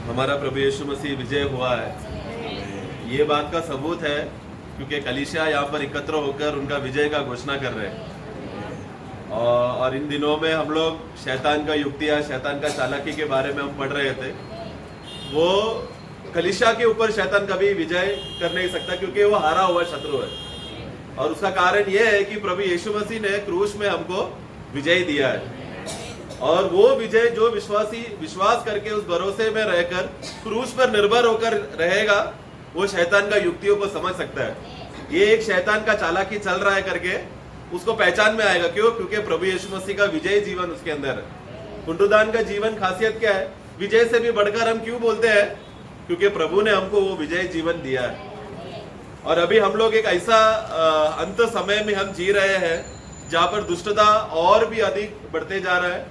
हमारा प्रभु यीशु मसीह विजय हुआ है, ये बात का सबूत है क्योंकि कलीसिया यहाँ पर एकत्र होकर उनका विजय का घोषणा कर रहे हैं। और इन दिनों में हम लोग शैतान का युक्तियाँ, शैतान का चालाकी के बारे में हम पढ़ रहे थे। वो कलीसिया के ऊपर शैतान कभी विजय कर नहीं सकता क्योंकि वो हारा हुआ शत्रु है। और उसका कारण ये है कि प्रभु यीशु मसीह ने क्रूस में हमको विजय दिया है। और वो विजय जो विश्वास करके उस भरोसे में रहकर क्रूस पर निर्भर होकर रहेगा, वो शैतान का युक्तियों को समझ सकता है। ये एक शैतान का चालाकी चल रहा है करके उसको पहचान में आएगा। क्यों? क्योंकि प्रभु यीशु मसीह का विजय जीवन उसके अंदर है। पुनरुत्थान का जीवन खासियत क्या है? विजय से भी बढ़कर हम क्यों बोलते हैं? क्योंकि प्रभु ने हमको वो विजय जीवन दिया है। और अभी हम लोग एक ऐसा अंत समय में हम जी रहे हैं जहां पर दुष्टता और भी अधिक बढ़ते जा रहा है।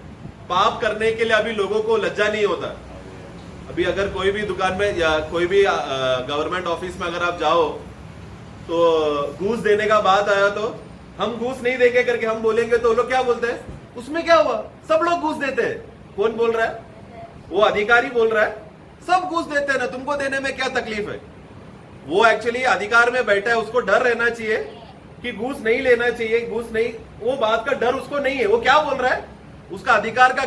पाप करने के लिए अभी लोगों को लज्जा नहीं होता। अभी अगर कोई भी दुकान में या कोई भी गवर्नमेंट ऑफिस में अगर आप जाओ तो घूस देने का बात आया तो हम घूस नहीं देंगे करके हम बोलेंगे तो लोग क्या बोलते हैं? उसमें क्या हुआ, सब लोग घूस देते हैं। कौन बोल रहा है? वो अधिकारी बोल रहा है सब घूस देते हैं ना, तुमको देने में क्या तकलीफ है। वो एक्चुअली अधिकार में बैठा है, उसको डर रहना चाहिए कि घूस नहीं लेना चाहिए, घूस नहीं, वो बात का डर उसको नहीं है। वो क्या बोल रहा है? उसका अधिकार का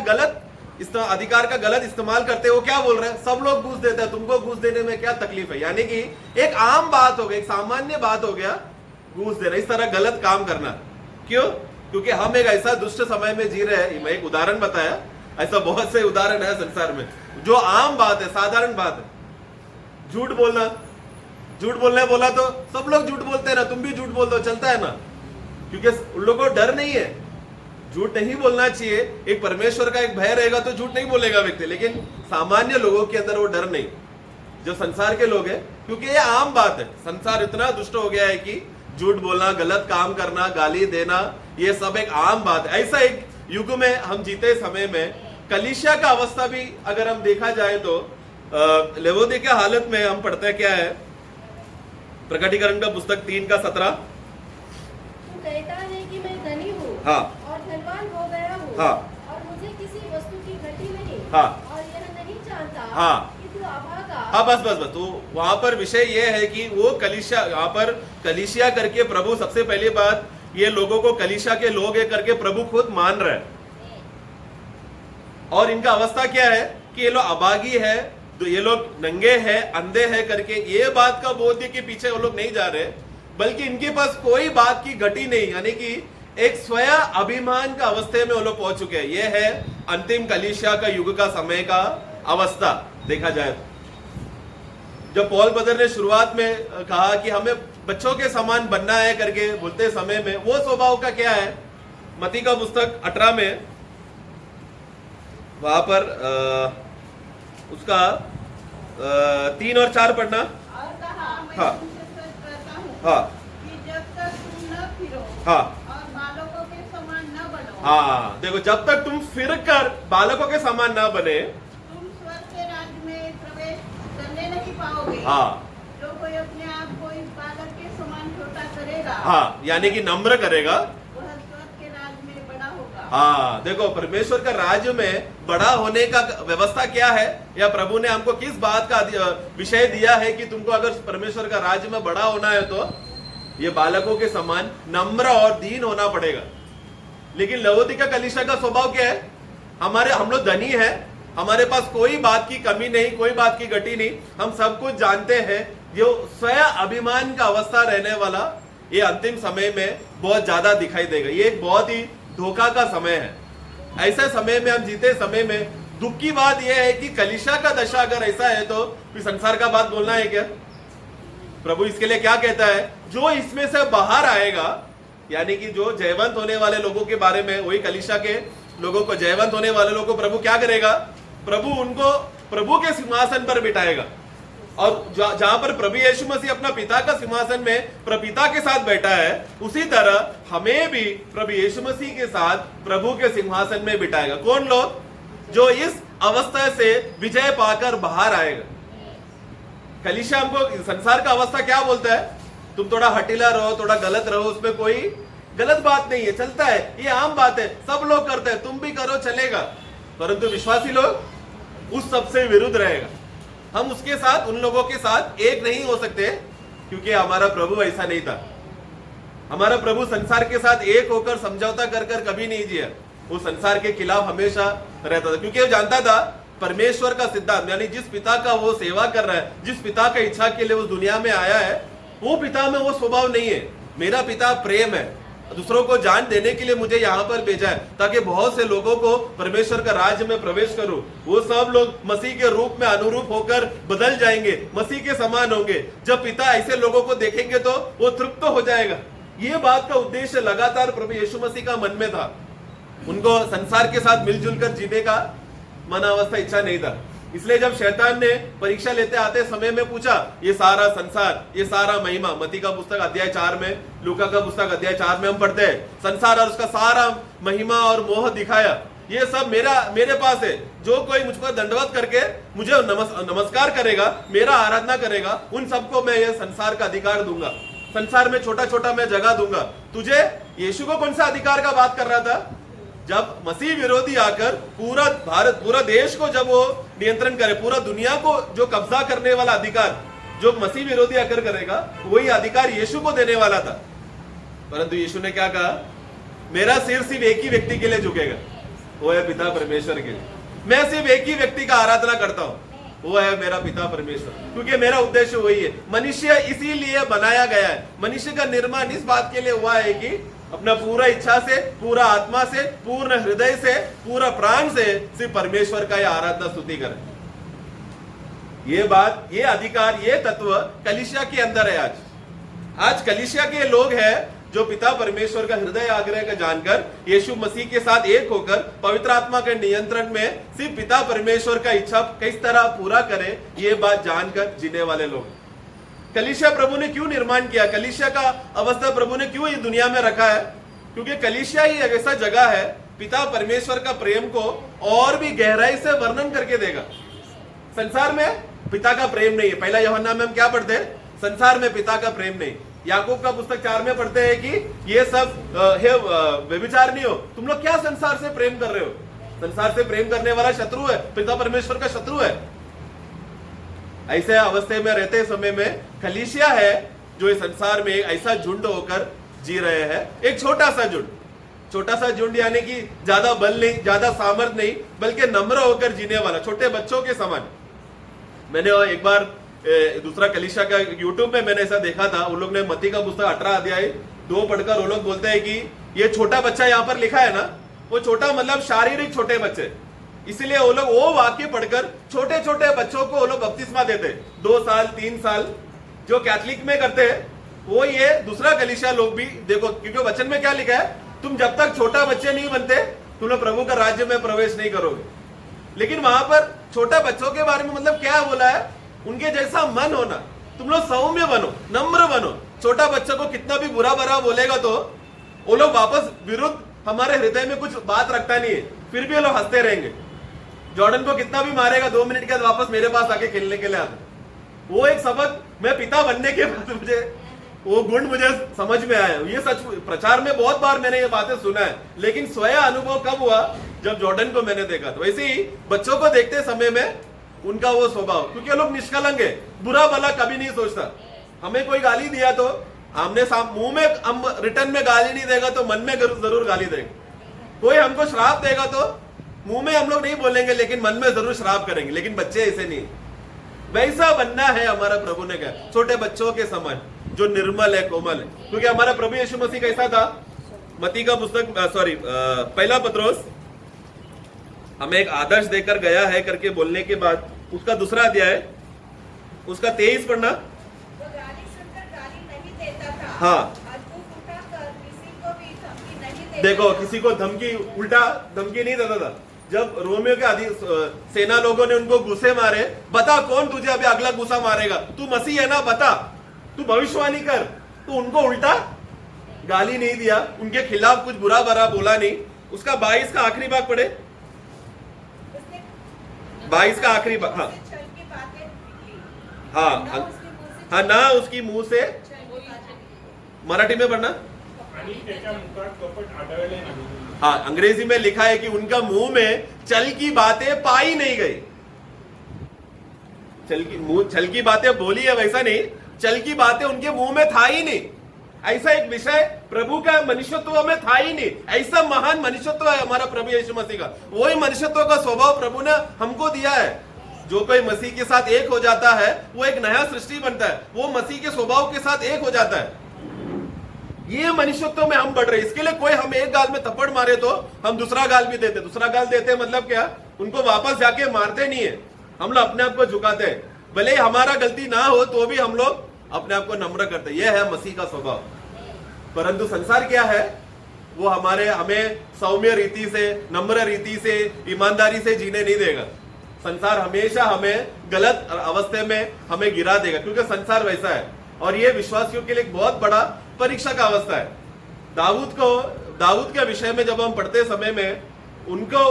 गलत इस्तेमाल करते हैं। वो क्या बोल रहे हैं? सब लोग घूस देते हैं, तुमको घूस देने में क्या तकलीफ है। यानी कि एक आम बात हो गई, एक सामान्य बात हो गया घूस देना, इस तरह गलत काम करना। क्यों? क्योंकि हम एक ऐसा दुष्ट समय में जी रहे हैं। मैं एक उदाहरण बताया, ऐसा बहुत से उदाहरण है संसार में जो आम बात है, साधारण बात है। झूठ बोलने बोला तो सब लोग झूठ बोलते हैं ना, तुम भी झूठ बोल दो, चलता है ना, क्योंकि उन लोगों को डर नहीं है। झूठ नहीं बोलना चाहिए, एक परमेश्वर का एक भय रहेगा तो झूठ नहीं बोलेगा व्यक्ति। लेकिन सामान्य लोगों के अंदर वो डर नहीं, जो संसार के लोग हैं, क्योंकि ये आम बात है। संसार इतना दुष्ट हो गया है कि झूठ बोलना, गलत काम करना, गाली देना, ये सब एक आम बात है। ऐसा एक युग में हम जीते समय में कलीसिया का अवस्था भी अगर हम देखा जाए तो लवोदिकिया हालत में हम पढ़ते हैं क्या है? प्रकटीकरण का पुस्तक 3:17। तू कहता है कि मैं धनी हूँ, हाँ, और धनवान हो गया हूँ, हाँ, और मुझे किसी वस्तु की घटी नहीं, हाँ, और यह नहीं जानता, हाँ, कि तू अभागा। हाँ, बस। तो वहां पर विषय ये है कि वो कलीसिया, यहाँ पर कलीसिया करके प्रभु, सबसे पहली बात ये लोगों को कलीसिया के लोग है करके प्रभु खुद मान रहे हैं। और इनका अवस्था क्या है कि ये लोग अभागी है, तो ये लोग नंगे हैं, अंधे हैं करके ये बात का बोध है कि पीछे वो लोग नहीं जा रहे, बल्कि इनके पास कोई बात की घटी नहीं, यानी कि एक स्वयं अभिमान का अवस्था में वो लोग पहुंच चुके हैं। ये है अंतिम कलीसिया का युग का समय का अवस्था देखा जाए तो। जब पॉल ब्रदर ने शुरुआत में कहा कि हमें बच्चों के समान बनना है करके बोलते समय में, वो स्वभाव का क्या है? मत्ती का पुस्तक 18 में वहां पर उसका 3 और 4 पढ़ना। और कहा, मैं हाँ, तुमसे सच कहता हूँ, हाँ, कि जब तक तुम न फिरो, हाँ, और बालकों के समान न बनो, हाँ, देखो, जब तक तुम फिर कर बालकों के समान ना बने, तुम स्वर्ग के राज्य में प्रवेश करने नहीं पाओगे। हाँ, जो कोई अपने आप को इस बालक के समान छोटा करेगा, हाँ, यानी कि नम्र करेगा, वह स्वर्ग के राज्य में बड़ा होगा। हाँ, देखो, परमेश्वर का राज्य में बड़ा होने का व्यवस्था क्या है, या प्रभु ने हमको किस बात का विषय दिया है कि तुमको अगर परमेश्वर का राज्य में बड़ा होना है तो ये बालकों के समान नम्र और दीन होना पड़ेगा। लेकिन लवोदिकिया कलीसिया का स्वभाव क्या है? हम लोग धनी है, हमारे पास कोई बात की कमी नहीं, कोई बात की घटी नहीं, हम सब कुछ जानते हैं। जो स्वयं अभिमान का अवस्था रहने वाला ये अंतिम समय में बहुत ज्यादा दिखाई देगा। ये एक बहुत ही धोखा का समय है। ऐसे समय में हम जीते समय में दुख की बात यह है कि कलीसिया का दशा अगर ऐसा है तो फिर संसार का बात बोलना है क्या? प्रभु इसके लिए क्या कहता है? जो इसमें से बाहर आएगा, यानी कि जो जयवंत होने वाले लोगों के बारे में, वही कलीसिया के लोगों को, जयवंत होने वाले लोगों को प्रभु क्या करेगा? प्रभु उनको प्रभु के सिंहासन पर बिठाएगा। और जहां पर प्रभु यीशु मसीह अपना पिता का सिंहासन में प्रपिता के साथ बैठा है, उसी तरह हमें भी प्रभु यीशु मसीह के साथ प्रभु के सिंहासन में बिठाएगा। कौन लोग? जो इस अवस्था से विजय पाकर बाहर आएगा। कलीसिया हमको संसार का अवस्था क्या बोलता है? तुम थोड़ा हटीला रहो, थोड़ा गलत रहो, उसमें कोई गलत बात नहीं है, चलता है, ये आम बात है, सब लोग करते हैं, तुम भी करो, चलेगा। परंतु विश्वासी लोग उस सबसे विरुद्ध रहेगा। हम उसके साथ, उन लोगों के साथ एक नहीं हो सकते, क्योंकि हमारा प्रभु ऐसा नहीं था। हमारा प्रभु संसार के साथ एक होकर समझौता कर कर कभी नहीं जिया। वो संसार के खिलाफ हमेशा रहता था, क्योंकि वो जानता था परमेश्वर का सिद्धांत, यानी जिस पिता का वो सेवा कर रहा है, जिस पिता का इच्छा के लिए उस दुनिया में आया है, वो पिता में वो स्वभाव नहीं है। मेरा पिता प्रेम है, दूसरों को जान देने के लिए मुझे यहाँ पर भेजा है, ताकि बहुत से लोगों को परमेश्वर का राज्य में प्रवेश करूं। वो सब लोग मसीह के रूप में अनुरूप होकर बदल जाएंगे, मसीह के समान होंगे। जब पिता ऐसे लोगों को देखेंगे तो वो तृप्त हो जाएगा। ये बात का उद्देश्य लगातार प्रभु यीशु मसीह का मन में था। उनको संसार के साथ मिलजुल कर जीने का मनावस्था इच्छा नहीं था। इसलिए जब शैतान ने परीक्षा लेते आते समय में पूछा, ये सारा संसार, ये सारा महिमा, मत्ती का पुस्तक अध्याय 4 में, लूका का पुस्तक अध्याय 4 में हम पढ़ते हैं, संसार और उसका सारा महिमा और मोह दिखाया, ये सब मेरे पास है। जो कोई मुझको दंडवत करके मुझे नमस्कार करेगा, मेरा आराधना करेगा, उन सबको मैं ये संसार का अधिकार दूंगा, संसार में छोटा छोटा मैं जगह दूंगा। तुझे यीशु को कौन सा अधिकार का बात कर रहा था? जब मसीह विरोधी आकर पूरा भारत, पूरा देश को जब वो नियंत्रण करे, पूरा दुनिया को जो कब्जा करने वाला अधिकार जो मसीह विरोधी आकर करेगा, वही अधिकार यीशु को देने वाला था। परंतु यीशु ने क्या कहा? मेरा सिर सिर्फ एक ही व्यक्ति के लिए झुकेगा, वो है पिता परमेश्वर के लिए। मैं सिर्फ एक ही व्यक्ति का आराधना करता हूं, वो है मेरा पिता परमेश्वर, क्योंकि मेरा उद्देश्य वही है। मनुष्य इसीलिए बनाया गया है। मनुष्य का निर्माण इस बात के लिए हुआ है कि अपना पूरा इच्छा से, पूरा आत्मा से, पूर्ण हृदय से, पूरा प्राण से सिर्फ परमेश्वर का यह आराधना स्तुति करें। ये बात, ये अधिकार, ये तत्व कलीसिया के अंदर है। आज कलीसिया के लोग हैं जो पिता परमेश्वर का हृदय आग्रह का जानकर यीशु मसीह के साथ एक होकर पवित्र आत्मा के नियंत्रण में सिर्फ पिता परमेश्वर का इच्छा किस तरह पूरा करे, ये बात जानकर जीने वाले लोग। कलीसिया प्रभु ने क्यों निर्माण किया? कलीसिया का अवस्था प्रभु ने क्यों ये दुनिया में रखा है? क्योंकि कलीसिया ही एक ऐसा जगह है, पिता परमेश्वर का प्रेम को और भी गहराई से वर्णन करके देगा। संसार में पिता का प्रेम नहीं है। पहला यूहन्ना में हम क्या पढ़ते हैं? संसार में पिता का प्रेम नहीं। याकूब का पुस्तक 4 में पढ़ते हैं कि ये सब व्यभिचार नहीं हो। तुम लोग क्या संसार से प्रेम कर रहे हो? संसार से प्रेम करने वाला शत्रु है, पिता परमेश्वर का शत्रु है। ऐसे अवस्था में रहते समय में कलीसिया है जो इस संसार में ऐसा झुंड होकर जी रहे हैं। एक छोटा सा झुंड यानी कि ज्यादा बल नहीं, ज्यादा सामर्थ नहीं, बल्कि नम्र होकर जीने वाला, छोटे बच्चों के समान। मैंने एक बार दूसरा कलीसिया का यूट्यूब में मैंने ऐसा देखा था। उन लोग ने मत्ती का पुस्तक 18 अध्याय 2 पढ़कर वो लोग बोलते हैं कि ये छोटा बच्चा यहाँ पर लिखा है ना, वो छोटा मतलब शारीरिक छोटे बच्चे, इसलिए वो लोग वो वाक्य पढ़कर छोटे छोटे बच्चों को वो लोग बपतिस्मा देते, 2 साल 3 साल, जो कैथलिक में करते हैं वो ये दूसरा कलीसिया लोग भी देखो, क्योंकि वचन में क्या लिखा है? तुम जब तक छोटा बच्चे नहीं बनते तुम लोग प्रभु का राज्य में प्रवेश नहीं करोगे। लेकिन वहां पर छोटा बच्चों के बारे में मतलब क्या बोला है? उनके जैसा मन होना, तुम लोग सौम्य बनो, नम्र बनो। छोटा बच्चा को कितना भी बुरा भरा बोलेगा तो वो लोग वापस विरुद्ध, हमारे हृदय में कुछ बात रखता नहीं है, फिर भी वो लोग हंसते रहेंगे। जॉर्डन को कितना भी मारेगा 2 मिनट के बाद वापस मेरे पास आके खेलने के लिए आता। वो एक सबक मैं पिता बनने के बाद मुझे वो गुण मुझे समझ में आया। ये सच प्रचार में बहुत बार मैंने ये बातें सुना है, लेकिन स्वयं अनुभव कब हुआ? जब जॉर्डन को मैंने देखा। तो वैसे ही बच्चों को देखते समय में उनका वो स्वभाव, क्योंकि लोग निष्कलंक है, बुरा भला कभी नहीं सोचता। हमें कोई गाली दिया तो हमने मुंह में, हम रिटर्न में गाली नहीं देगा तो मन में जरूर गाली देगा। कोई हमको श्राप देगा तो मुंह में हम लोग नहीं बोलेंगे, लेकिन मन में जरूर श्राप करेंगे। लेकिन बच्चे ऐसे नहीं, वैसा बनना है हमारा प्रभु ने कहा, छोटे बच्चों के समान जो निर्मल है, कोमल है। क्योंकि हमारा प्रभु यीशु मसीह कैसा था? मत्ती का पुस्तक पहला पत्रोस हमें एक आदर्श देकर गया है करके बोलने के बाद उसका दूसरा अध्याय, उसका 23 पढ़ना। वो गाली सुनकर गाली नहीं देता था। हाँ, अद्भुत उठाकर किसी को भी धमकी नहीं देता देखो, था। किसी को धमकी, उल्टा धमकी नहीं देता था। जब रोमियो के सेना लोगों ने उनको गुस्से मारे, बता कौन तुझे अभी अगला गुस्सा मारेगा, तू मसीह है ना, बता, तू भविष्यवाणी कर, तो उनको उल्टा गाली नहीं दिया, उनके खिलाफ कुछ बुरा भरा बोला नहीं। उसका 22 का आखिरी भाग पढ़े, 22 का आखिरी भाग। हाँ छल की बातें निकली। हाँ, ना उसकी मुंह से, मराठी में पढ़ना। आणि त्याच्या मुखात कपट आढळले नाही। हाँ, अंग्रेजी में लिखा है कि उनका मुंह में चल की बातें पाई नहीं गई। छल की बातें बोली है वैसा नहीं, छल की बातें उनके मुंह में था ही नहीं। ऐसा एक विषय प्रभु का मनुष्यत्व में था ही नहीं। ऐसा महान मनुष्यत्व है हमारा प्रभु यीशु मसीह का। वही मनुष्यत्व का स्वभाव प्रभु ने हमको दिया है। जो कोई मसीह के साथ एक हो जाता है वो एक नया सृष्टि बनता है, वो मसीह के स्वभाव के साथ एक हो जाता है। ये मनुष्यत्व में हम बढ़ रहे। इसके लिए कोई हम एक गाल में थप्पड़ मारे तो हम दूसरा गाल भी देते। दूसरा गाल देते मतलब क्या, उनको वापस जाके मारते नहीं है, हम लोग अपने आप को झुकाते हैं। भले ही हमारा गलती ना हो तो भी हम लोग अपने आप को नम्र करते हैं। यह है मसीह का स्वभाव। परंतु संसार क्या है, वो हमें सौम्य रीति से, नम्र रीति से, ईमानदारी से जीने नहीं देगा। संसार हमेशा हमें गलत अवस्थे में हमें गिरा देगा, क्योंकि संसार वैसा है। और ये विश्वासियों के लिए एक बहुत बड़ा परीक्षा का अवस्था है। दाऊद के विषय में जब हम पढ़ते समय में उनको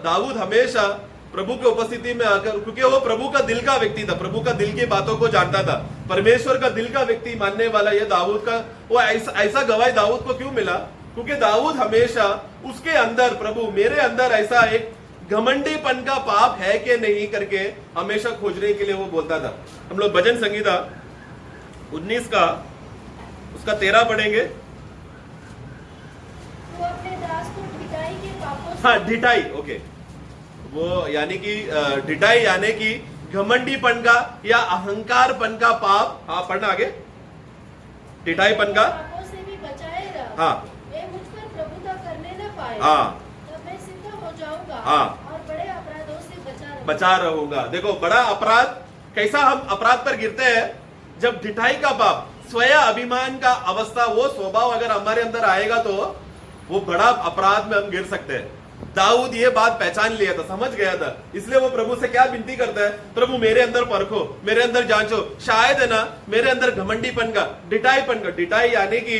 दाऊद हमेशा प्रभु की उपस्थिति में आकर, क्योंकि वो प्रभु का दिल का व्यक्ति था, प्रभु का दिल की बातों को जानता था, परमेश्वर का दिल का व्यक्ति मानने वाला ये दाऊद का वो ऐसा गवाही दाऊद को क्यों मिला, क्योंकि दाऊद हमेशा उसके अंदर, प्रभु मेरे अंदर ऐसा एक घमंडीपन का पाप है कि नहीं करके हमेशा खोजने के लिए वो बोलता था। हम लोग भजन संगीता 19 का उसका 13 पढ़ेंगे। वो अपने दास को ढिठाई के पापों से, हाँ ढिठाई, ओके, वो यानी कि ढिठाई यानी कि घमंडीपन का या अहंकारपन का पाप। हाँ पढ़ना आगे। ढिठाईपन का पापों से भी बचाए रहा। हाँ वे मुझ पर प्रभुता करने न पाए। हाँ तब मैं सिद्ध हो जाऊंगा हाँ और बड़े अपराधों से बचा रहूंगा। देखो बड़ा अपराध, कैसा हम अपराध पर गिरते हैं, जब ढिठाई का पाप, स्वयं अभिमान का अवस्था, वो स्वभाव अगर हमारे अंदर आएगा तो वो बड़ा अपराध में हम गिर सकते हैं। दाऊद ये बात पहचान लिया था, समझ गया था, इसलिए वो प्रभु से क्या विनती करता है, प्रभु मेरे अंदर परखो, मेरे अंदर जांचो, शायद है ना मेरे अंदर घमंडीपन का, ढिठाईपन का, ढिठाई यानी कि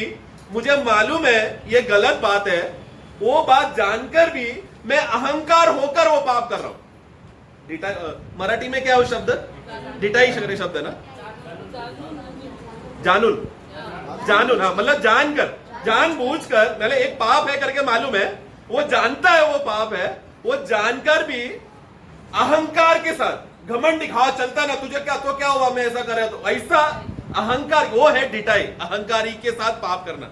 मुझे मालूम है ये गलत बात है, वो बात जानकर भी मैं अहंकार होकर वो पाप कर रहा हूं। मराठी में क्या हो शब्द, ढिठाई शब्द है ना, जानून, हाँ मतलब जानकर, जानबूझकर, मतलब एक पाप है करके मालूम है, वो जानता है वो पाप है, वो जानकर भी अहंकार के साथ घमंड, हाँ चलता ना, तुझे क्या तो क्या हुआ, मैं ऐसा कर रहा, तो ऐसा अहंकार, वो है ढिठाई, अहंकारी के साथ पाप करना।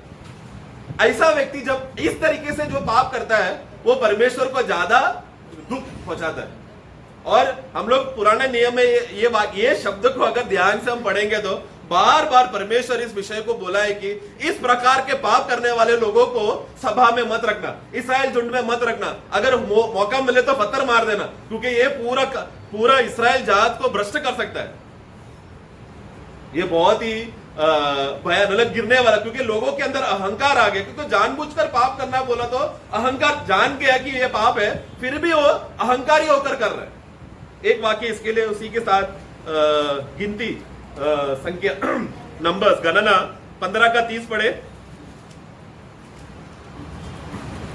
ऐसा व्यक्ति जब इस तरीके से जो पाप करता है वो परमेश्वर को ज्यादा दुख पहुंचाता है। और हम लोग पुराने नियम में ये शब्द को अगर ध्यान से हम पढ़ेंगे तो बार बार परमेश्वर इस विषय को बोला है कि इस प्रकार के पाप करने वाले लोगों को सभा में मत रखना, इस्राएल झुंड में मत रखना, अगर मौका मिले तो पत्थर मार देना, क्योंकि ये पूरा इस्राएल जात को भ्रष्ट कर सकता है। ये बहुत ही भयानक गिरने वाला, क्योंकि लोगों के अंदर अहंकार आ गया, क्योंकि जानबूझकर पाप करना बोला तो अहंकार, जान गया कि ये पाप है फिर भी वो अहंकारी होकर कर रहा है। एक वाक्य इसके लिए उसी के साथ गिनती संख्या नंबर्स गणना 15 का 30 पढ़े।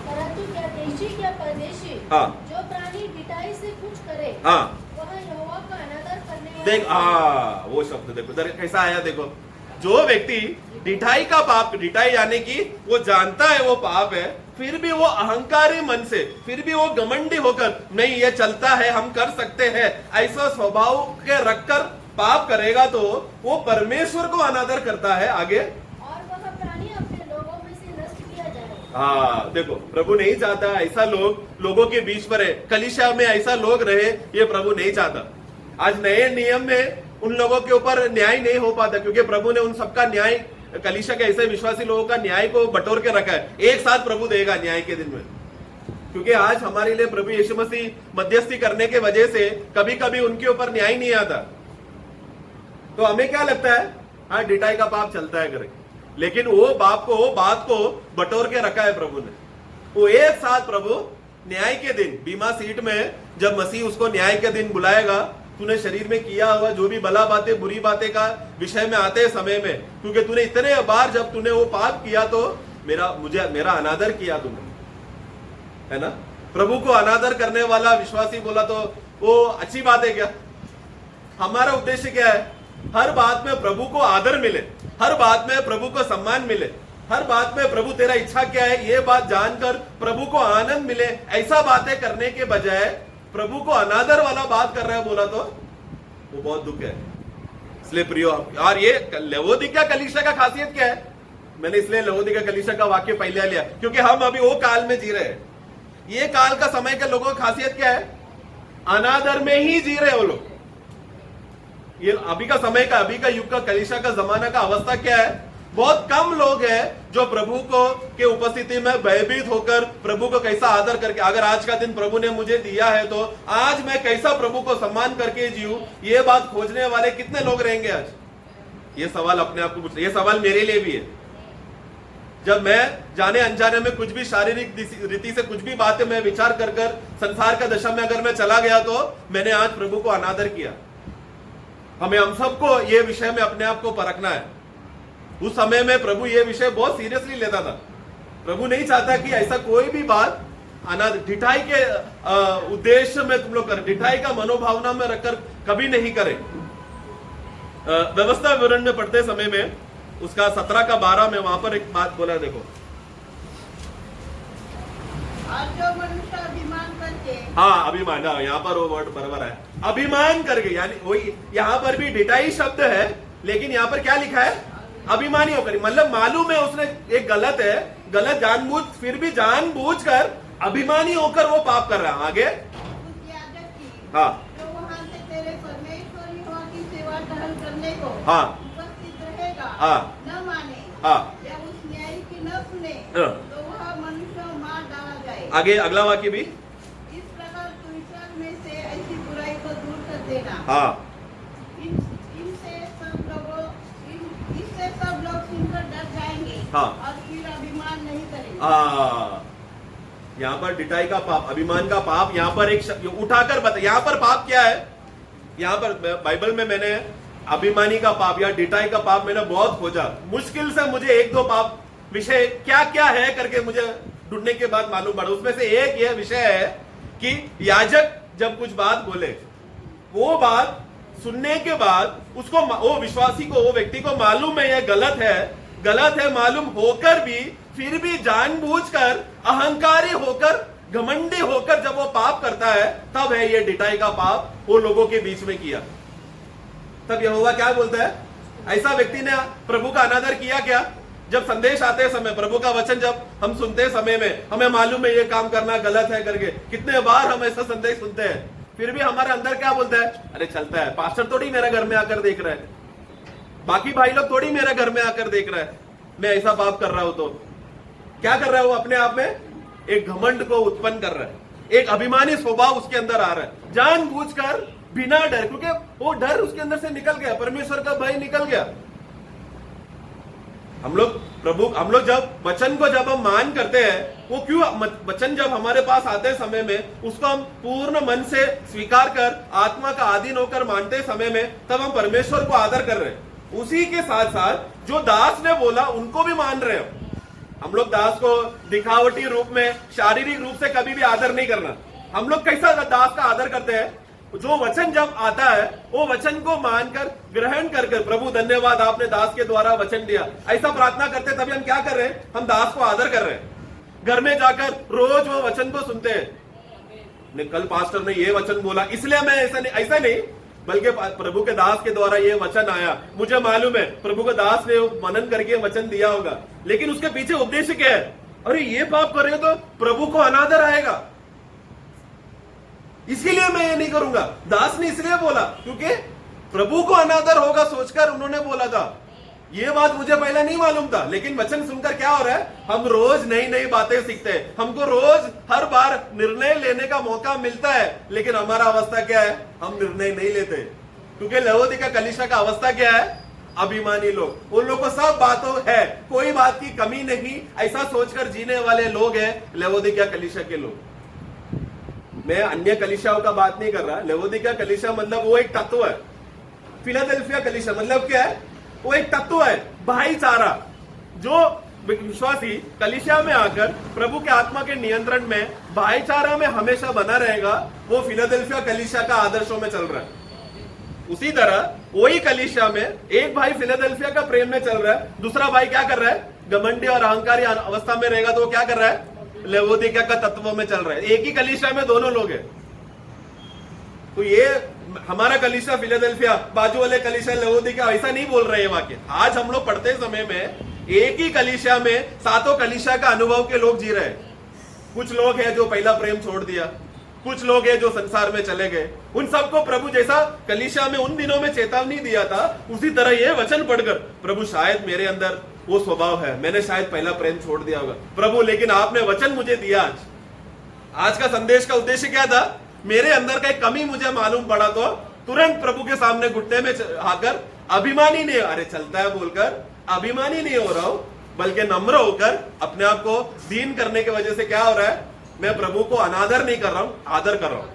परंतु क्या देशी क्या परदेशी, हाँ जो प्राणी ढिठाई से कुछ करे, हाँ वह यहोवा का अनादर करने वाला देख, वो शब्द देखो इधर कैसा आया, देखो जो व्यक्ति ढिठाई का पाप, ढिठाई यानी कि वो जानता है वो पाप है, फिर भी वो अहंकारी मन से, फिर भी वो घमंडी होकर, नहीं ये चलता है, हम कर सकते हैं, ऐसा स्वभाव के रखकर पाप करेगा तो वो परमेश्वर को अनादर करता है। आगे, और वह प्राणी अपने लोगों में से नष्ट किया जाए। हाँ देखो, प्रभु नहीं चाहता ऐसा लोगों के बीच पर है, कलीसिया में ऐसा लोग रहे, ये प्रभु नहीं चाहता। आज नए नियम में उन लोगों के ऊपर न्याय नहीं हो पाता, क्योंकि प्रभु ने उन सबका न्याय, कलीसिया के ऐसे विश्वासी लोगों का न्याय को बटोर के रखा है। एक साथ प्रभु देगा न्याय के दिन में, क्योंकि आज हमारे लिए प्रभु यीशु मसीह मध्यस्थी करने के वजह से कभी कभी उनके ऊपर न्याय नहीं आता, तो हमें क्या लगता है, हाँ ढिठाई का पाप चलता है करे, लेकिन वो बात को बटोर के रखा है प्रभु ने। वो एक साथ प्रभु न्याय के दिन, बीमा सीट में जब मसीह उसको न्याय के दिन बुलाएगा, तूने शरीर में किया हुआ जो भी भला बातें बुरी बातें का विषय में आते समय में, क्योंकि तूने इतने बार जब तूने वो पाप किया तो मेरा अनादर किया तुमने, है ना। प्रभु को अनादर करने वाला विश्वासी बोला तो वो अच्छी बात है क्या? हमारा उद्देश्य क्या है? हर बात में प्रभु को आदर मिले, हर बात में प्रभु को सम्मान मिले, हर बात में प्रभु तेरा इच्छा क्या है ये बात जानकर प्रभु को आनंद मिले। ऐसा बातें करने के बजाय प्रभु को अनादर वाला बात कर रहा है बोला तो वो बहुत दुख है। इसलिए प्रियो, और ये लवोदिकिया कलीसिया का खासियत क्या है, मैंने इसलिए लवोदिकिया कलीसिया का वाक्य पहले लिया क्योंकि हम अभी वो काल में जी रहे हैं। ये काल का समय के लोगों की खासियत क्या है, अनादर में ही जी रहे हैं वो लोग। ये अभी का समय का, अभी का युग का, कलीसिया का जमाना का अवस्था क्या है, बहुत कम लोग हैं जो प्रभु को के उपस्थिति में भयभीत होकर प्रभु को कैसा आदर करके, अगर आज का दिन प्रभु ने मुझे दिया है तो आज मैं कैसा प्रभु को सम्मान करके जीऊं, ये बात खोजने वाले कितने लोग रहेंगे आज? ये सवाल अपने आप को पूछ, ये सवाल मेरे लिए भी है। जब मैं जाने अनजाने में कुछ भी शारीरिक रीति से कुछ भी बातें मैं विचार कर संसार का दशा में अगर मैं चला गया तो मैंने आज प्रभु को अनादर किया। हमें हम सबको ये विषय में अपने आप को परखना है। उस समय में प्रभु ये विषय बहुत सीरियसली लेता था। प्रभु नहीं चाहता कि ऐसा कोई भी बात अनादर, ढिठाई के उद्देश्य में तुम लोग करें, ढिठाई का मनोभावना में रखकर कभी नहीं करें। व्यवस्था विवरण में पढ़ते समय में उसका 17 का 12 में वहां पर एक बात बोला, देखो। और जो मनुष्य अभिमान करके, हाँ अभिमान, यहाँ पर वो वर्ड बराबर है, अभिमान करके, यानी वही यहाँ पर भी ढिठाई शब्द है लेकिन यहाँ पर क्या लिखा है, अभिमानी होकर। मतलब मालूम है उसने एक गलत है, गलत जानबूझ, फिर भी जानबूझकर अभिमानी होकर वो पाप कर रहा है। आगे उस याजक की, हाँ जो वहाँ से तेरे परमेश्वर यहोवा की सेवा टहल करने को हाँ उपस्थित रहेगा, हाँ न माने हाँ या उस न्याय की न सुने, हाँ। तो वह मनुष्य मार डाला जाए। आगे अगला वाक्य भी, इस प्रकार तू ईश्वर में से ऐसी बुराई को दूर कर देना। हाँ इससे सब लोग सुनकर डर जाएंगे, हाँ। और फिर अभिमान नहीं करेंगे। यहाँ पर ढिठाई का पाप, अभिमान का पाप, यहाँ पर एक उठाकर बता, यहाँ पर पाप क्या है, यहाँ पर बाइबल में मैंने अभिमानी का पाप या ढिठाई का पाप मैंने बहुत खोजा, मुश्किल से मुझे एक दो पाप विषय क्या क्या है करके मुझे ढूंढने के बाद मालूम पड़ा। उसमें से एक यह विषय है कि याजक जब कुछ बात बोले, वो बात सुनने के बाद उसको, वो विश्वासी को, वो व्यक्ति को मालूम है यह गलत है मालूम होकर भी, फिर भी जानबूझकर अहंकारी होकर, घमंडी होकर जब वो पाप करता है, तब है ये ढिठाई का पाप वो लोगों के बीच में किया। तब यहोवा क्या बोलता है, ऐसा व्यक्ति ने प्रभु का अनादर किया क्या? जब संदेश आते समय, प्रभु का वचन जब हम सुनते समय में हमें मालूम है ये काम करना गलत है करके, कितने बार हम ऐसा संदेश सुनते हैं, फिर भी हमारे अंदर क्या बोलता है, अरे चलता है, पास्टर थोड़ी मेरे घर में आकर देख रहा है, बाकी भाई लोग थोड़ी मेरे घर में आकर देख रहा है, मैं ऐसा पाप कर रहा हूं। तो क्या कर रहा है वो, अपने आप में एक घमंड को उत्पन्न कर रहा है, एक अभिमानी स्वभाव उसके अंदर आ रहा है, जानबूझकर, बिना डर, क्योंकि वो डर उसके अंदर से निकल गया, परमेश्वर का भय निकल गया। हम लोग जब वचन को जब हम मान करते हैं, वो क्यों, वचन जब हमारे पास आते समय में उसको हम पूर्ण मन से स्वीकार कर, आत्मा का अधीन होकर मानते समय में, तब हम परमेश्वर को आदर कर रहे हैं। उसी के साथ साथ जो दास ने बोला उनको भी मान रहे हो। हम लोग दास को दिखावटी रूप में, शारीरिक रूप से कभी भी आदर नहीं करना। हम लोग कैसा दास का आदर करते हैं, जो वचन जब आता है वो वचन को मानकर, ग्रहण कर, प्रभु धन्यवाद आपने दास के द्वारा वचन दिया, ऐसा प्रार्थना करते, तभी हम क्या कर रहे हैं, हम दास को आदर कर रहे हैं। घर में जाकर रोज वो वचन को सुनते हैं, कल पास्टर ने ये वचन बोला इसलिए मैं ऐसा नहीं, बल्कि प्रभु के दास के द्वारा ये वचन आया, मुझे मालूम है प्रभु के दास ने मनन करके वचन दिया होगा, लेकिन उसके पीछे उद्देश्य क्या है, अरे ये पाप करेगा तो प्रभु को अनादर आएगा, इसीलिए मैं ये नहीं करूंगा। दास ने इसलिए बोला क्योंकि प्रभु को अनादर होगा सोचकर उन्होंने बोला था। ये बात मुझे पहले नहीं मालूम था, लेकिन वचन सुनकर क्या हो रहा है, हम रोज नई नई बातें सीखते हैं, हमको रोज हर बार निर्णय लेने का मौका मिलता है, लेकिन हमारा अवस्था क्या है, हम निर्णय नहीं लेते। क्योंकि लवोदिकिया कलीसिया का अवस्था क्या है, अभिमानी लोग, उन लोग को सब बातों है, कोई बात की कमी नहीं, ऐसा सोचकर जीने वाले लोग हैं लवोदिकिया कलीसिया के लोग। मैं अन्य कलीसियाओं का बात नहीं कर रहा, लवोदिकिया कलीसिया मतलब वो एक तत्व है, फिलाडेल्फिया कलीसिया मतलब क्या है, वो एक तत्व है, भाईचारा। जो विश्वासी कलीसिया में आकर प्रभु के आत्मा के नियंत्रण में, भाईचारा में हमेशा बना रहेगा, वो फिलाडेल्फिया कलीसिया का आदर्शों में चल रहा है। उसी तरह वही कलीसिया में एक भाई फिलाडेल्फिया का प्रेम में चल रहा है, दूसरा भाई क्या कर रहा है, घमंडी और अहंकारी अवस्था में रहेगा, तो वो क्या कर रहा है, लवोदिकिया का तत्व में चल रहा है। एक ही कलीसिया में दोनों लोग हैं। तो ये हमारा कलीसिया फिलाडेल्फिया, बाजू वाले कलीसिया लवोदिकिया, ऐसा नहीं बोल रहे हैं वाक्य। आज हम लोग पढ़ते समय में एक ही कलीसिया में सातों कलीसिया का अनुभव के लोग जी रहे हैं। कुछ लोग हैं जो पहला प्रेम छोड़ दिया, कुछ लोग हैं जो संसार में चले गए। उन सबको प्रभु जैसा कलीसिया में उन दिनों में चेतावनी दिया था, उसी तरह ये वचन पढ़कर प्रभु शायद मेरे अंदर वो स्वभाव है, मैंने शायद पहला प्रेम छोड़ दिया होगा प्रभु, लेकिन आपने वचन मुझे दिया। आज का संदेश का उद्देश्य क्या था? मेरे अंदर का एक कमी मुझे मालूम पड़ा तो तुरंत प्रभु के सामने घुटने में आकर अभिमानी नहीं, अरे चलता है बोलकर अभिमानी नहीं हो रहा हूं, बल्कि नम्र होकर अपने आप को दीन करने की वजह से क्या हो रहा है, मैं प्रभु को अनादर नहीं कर रहा हूं, आदर कर रहा हूं।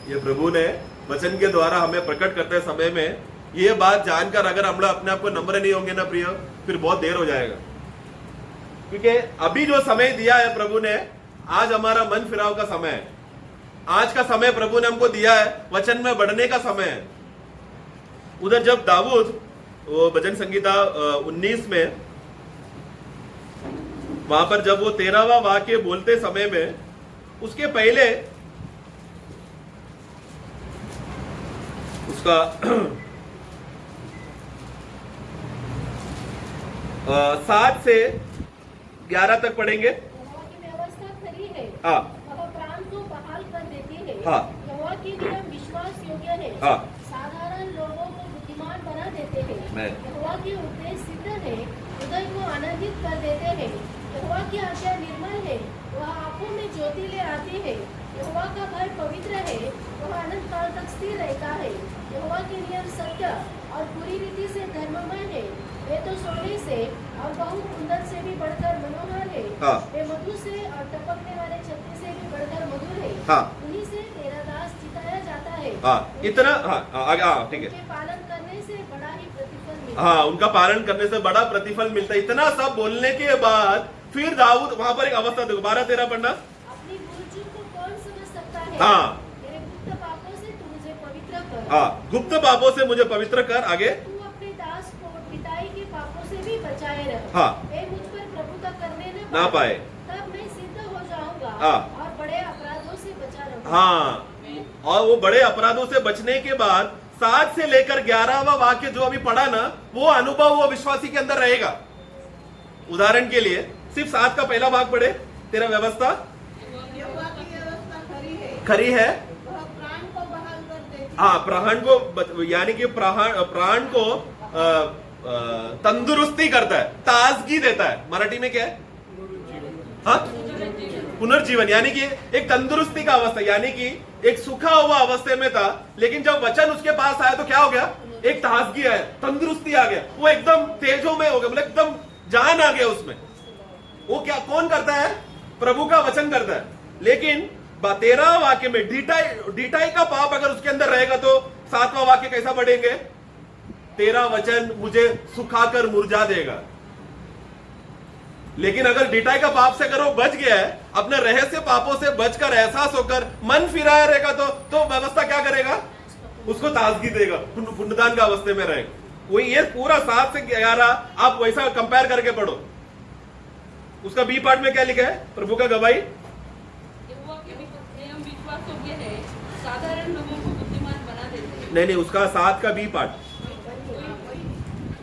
ये प्रभु ने वचन के द्वारा हमें प्रकट करते समय में ये बात जानकर अगर हम लोग अपने आप को नम्र नहीं होंगे ना प्रिय, फिर बहुत देर हो जाएगा। क्योंकि अभी जो समय दिया है प्रभु ने, आज हमारा मन फिराव का समय है। आज का समय प्रभु ने हमको दिया है वचन में बढ़ने का समय है। उधर जब दाऊद वो भजन संगीता 19 में वहां पर जब वो 13वां वाक्य बोलते समय में, उसके पहले उसका 7 से 11 तक पढ़ेंगे। यहोवा की व्यवस्था खरी है, हाँ वह प्राण को बहाल कर देती है। हाँ। यहोवा की नियम विश्वास योग्य है, हाँ। साधारण लोगों को बुद्धिमान बना देते हैं। मैं। यहोवा की उपदेश सिद्ध है, हृदय को आनंदित कर देते हैं। यहोवा की आज्ञा निर्मल है, वह आंखों में ज्योति ले आती है। यहोवा का भय पवित्र है, वह अनंत काल तक स्थिर रहता है। यहोवा के नियम सत्य और पूरी रीति से धर्ममय है। वे तो सोने से और बहुत कुंदन से भी बढ़कर मनोहर है। हाँ। वे मधु से और टपकने वाले छत्ती से भी बढ़कर मधुर है। हाँ। उन्हीं से तेरा दास जिताया जाता है। हाँ इतना, हाँ ठीक है। उनके पालन करने से बड़ा ही प्रतिफल मिलता हाँ, उनका पालन करने से बड़ा प्रतिफल मिलता है। इतना सब बोलने के बाद फिर दाऊद वहां पर एक अवस्था देखो, 12-13 पढ़ना। अपनी भूल चूक को कौन समझ सकता है? हाँ। मेरे गुप्त पापों से तू मुझे पवित्र कर। हाँ, गुप्त पापों से मुझे पवित्र कर। आगे तू अपने दास को पिताई के पापों से भी बचाए रख। हाँ। वे मुझ पर प्रभुता करने ना पाए। तब मैं सिद्ध हो जाऊंगा। हाँ। और बड़े अपराधों से बचा रहूंगा। हाँ, और वो बड़े अपराधों से बचने के बाद 7 से लेकर 11वां वाक्य जो अभी पढ़ा ना, वो अनुभव वो विश्वासी के अंदर रहेगा। उदाहरण के लिए सिर्फ 7 का पहला भाग पढ़े। तेरा व्यवस्था यहोवा की व्यवस्था खरी है, खरी है, वह प्राण को बहाल कर देती है। हाँ प्राण को, यानी कि प्राण को तंदुरुस्ती करता है, ताजगी देता है। मराठी में क्या है? हाँ, पुनर्जीवन, यानी कि एक तंदुरुस्ती का अवस्था, यानी कि एक सूखा हुआ अवस्था में था, लेकिन जब वचन उसके पास आया तो क्या हो गया? एक ताजगी आया, तंदुरुस्ती आ गया, वो एकदम तेजों में हो गया, मतलब एकदम जान आ गया उसमें। वो क्या कौन करता है? प्रभु का वचन करता है। लेकिन 13 वाक्य में ढिठाई का पाप अगर उसके अंदर रहेगा तो 7वां वाक्य कैसा बढ़ेंगे? तेरा वचन मुझे सुखाकर मुरझा देगा। लेकिन अगर ढिठाई का पाप से अगर वो बच गया है, अपने रहस्य पापों से बचकर एहसास होकर मन फिराया रहेगा तो व्यवस्था क्या करेगा? उसको ताजगी देगा, पुण्यदान का अवस्थे में रहेगा। वही ये पूरा 7 से 11 आप वैसा कंपेयर करके पढ़ो। उसका बी पार्ट में क्या लिखा है? प्रभु का गवाही यहोवा के नियम विश्वास योग्य है, साधारण लोगों को बुद्धिमान बना देते हैं। नहीं, उसका 7 का बी पार्ट,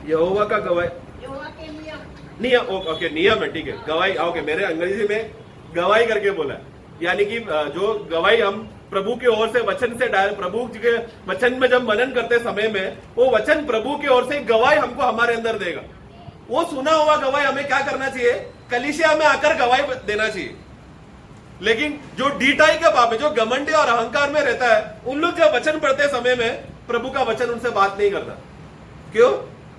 यहोवा का गवाही, यहोवा के नियम, नियम, ओके नियम है, ठीक है। गवाही, ओके, मेरे अंग्रेजी में गवाही करके बोला, यानी कि जो गवाही हम प्रभु की ओर से वचन से प्रभु के वचन में जब मनन करते समय में वो वचन प्रभु की ओर से गवाही हमको हमारे अंदर देगा। वो सुना हुआ गवाही हमें क्या करना चाहिए? कलीसिया में आकर गवाही देना चाहिए। लेकिन जो ढिठाई का पाप है, जो घमंड और अहंकार में रहता है, उन लोग जब वचन पढ़ते समय में प्रभु का वचन उनसे बात नहीं करता। क्यों?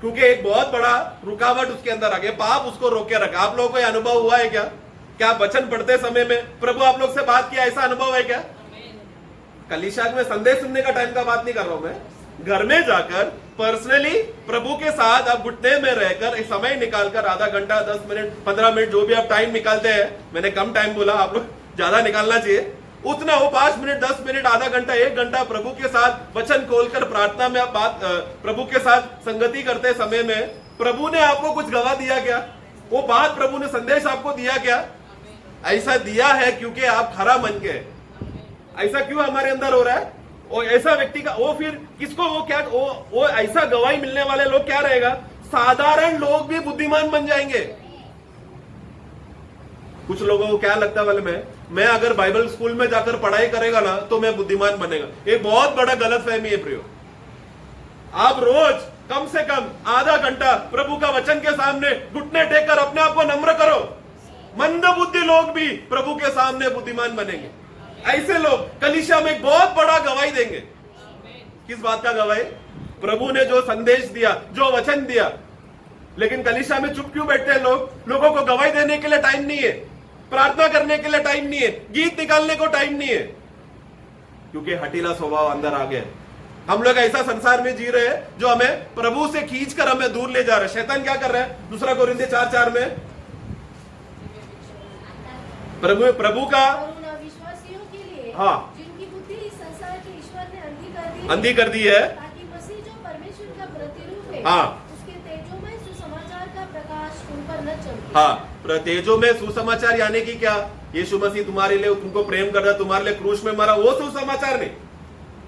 क्योंकि एक बहुत बड़ा रुकावट उसके अंदर आ गया, पाप उसको रोके रखा। आप लोगों को यह अनुभव हुआ है क्या? क्या वचन पढ़ते समय में प्रभु आप लोग से बात किया, ऐसा अनुभव है क्या? कलीसिया में संदेश सुनने का टाइम का बात नहीं कर रहा हूं मैं, घर में जाकर पर्सनली प्रभु के साथ आप घुटने में रहकर एक समय निकालकर आधा घंटा, 10 मिनट, 15 मिनट, जो भी आप टाइम निकालते हैं, मैंने कम टाइम बोला, आप लोग ज्यादा निकालना चाहिए, उतना हो 5 मिनट, 10 मिनट, आधा घंटा, 1 घंटा प्रभु के साथ वचन खोलकर प्रार्थना में आप बात प्रभु के साथ संगति करते समय में प्रभु ने आपको कुछ गवाह दिया क्या? वो बात प्रभु ने संदेश आपको दिया क्या? ऐसा दिया है क्योंकि आप खरा मन के। ऐसा क्यों हमारे अंदर हो रहा है? वो ऐसा व्यक्ति का वो फिर किसको वो क्या वो ऐसा गवाही मिलने वाले लोग क्या रहेगा, साधारण लोग भी बुद्धिमान बन जाएंगे। कुछ लोगों को क्या लगता है वाले मैं अगर बाइबल स्कूल में जाकर पढ़ाई करेगा ना तो मैं बुद्धिमान बनेगा। एक बहुत बड़ा गलत फहमी है प्रियो। आप रोज कम से कम आधा घंटा प्रभु का वचन के सामने घुटने टेककर अपने आप को नम्र करो। मंद बुद्धि लोग भी प्रभु के सामने बुद्धिमान बनेंगे। ऐसे लोग कलीसिया में एक बहुत बड़ा गवाही देंगे। किस बात का गवाही? प्रभु ने जो संदेश दिया, जो वचन दिया। लेकिन कलीसिया में चुप क्यों बैठते हैं लोग? लोगों को गवाही देने के लिए टाइम नहीं है, प्रार्थना करने के लिए टाइम नहीं है, गीत निकालने को टाइम नहीं है, क्योंकि हठीला स्वभाव अंदर आ गया। हम लोग ऐसा संसार में जी रहे हैं जो हमें प्रभु से खींचकर हमें दूर ले जा रहा है। शैतान क्या कर रहा है? 2 कोरिन्थियों 4:4 में प्रभु का और उन अविश्वासियों के लिए हाँ। जिनकी बुद्धि इस संसार के ईश्वर ने अंधी कर दी है, ताकि मसीह जो परमेश्वर का प्रतिरूप है हाँ। उसके तेजोमय सुसमाचार का प्रकाश उन पर न चमके। हाँ, तेजो में सुसमाचार यानी कि क्या? यीशु मसीह तुम्हारे लिए तुमको प्रेम कर रहा, तुम्हारे लिए क्रूस में मरा, वो सुसमाचार नहीं,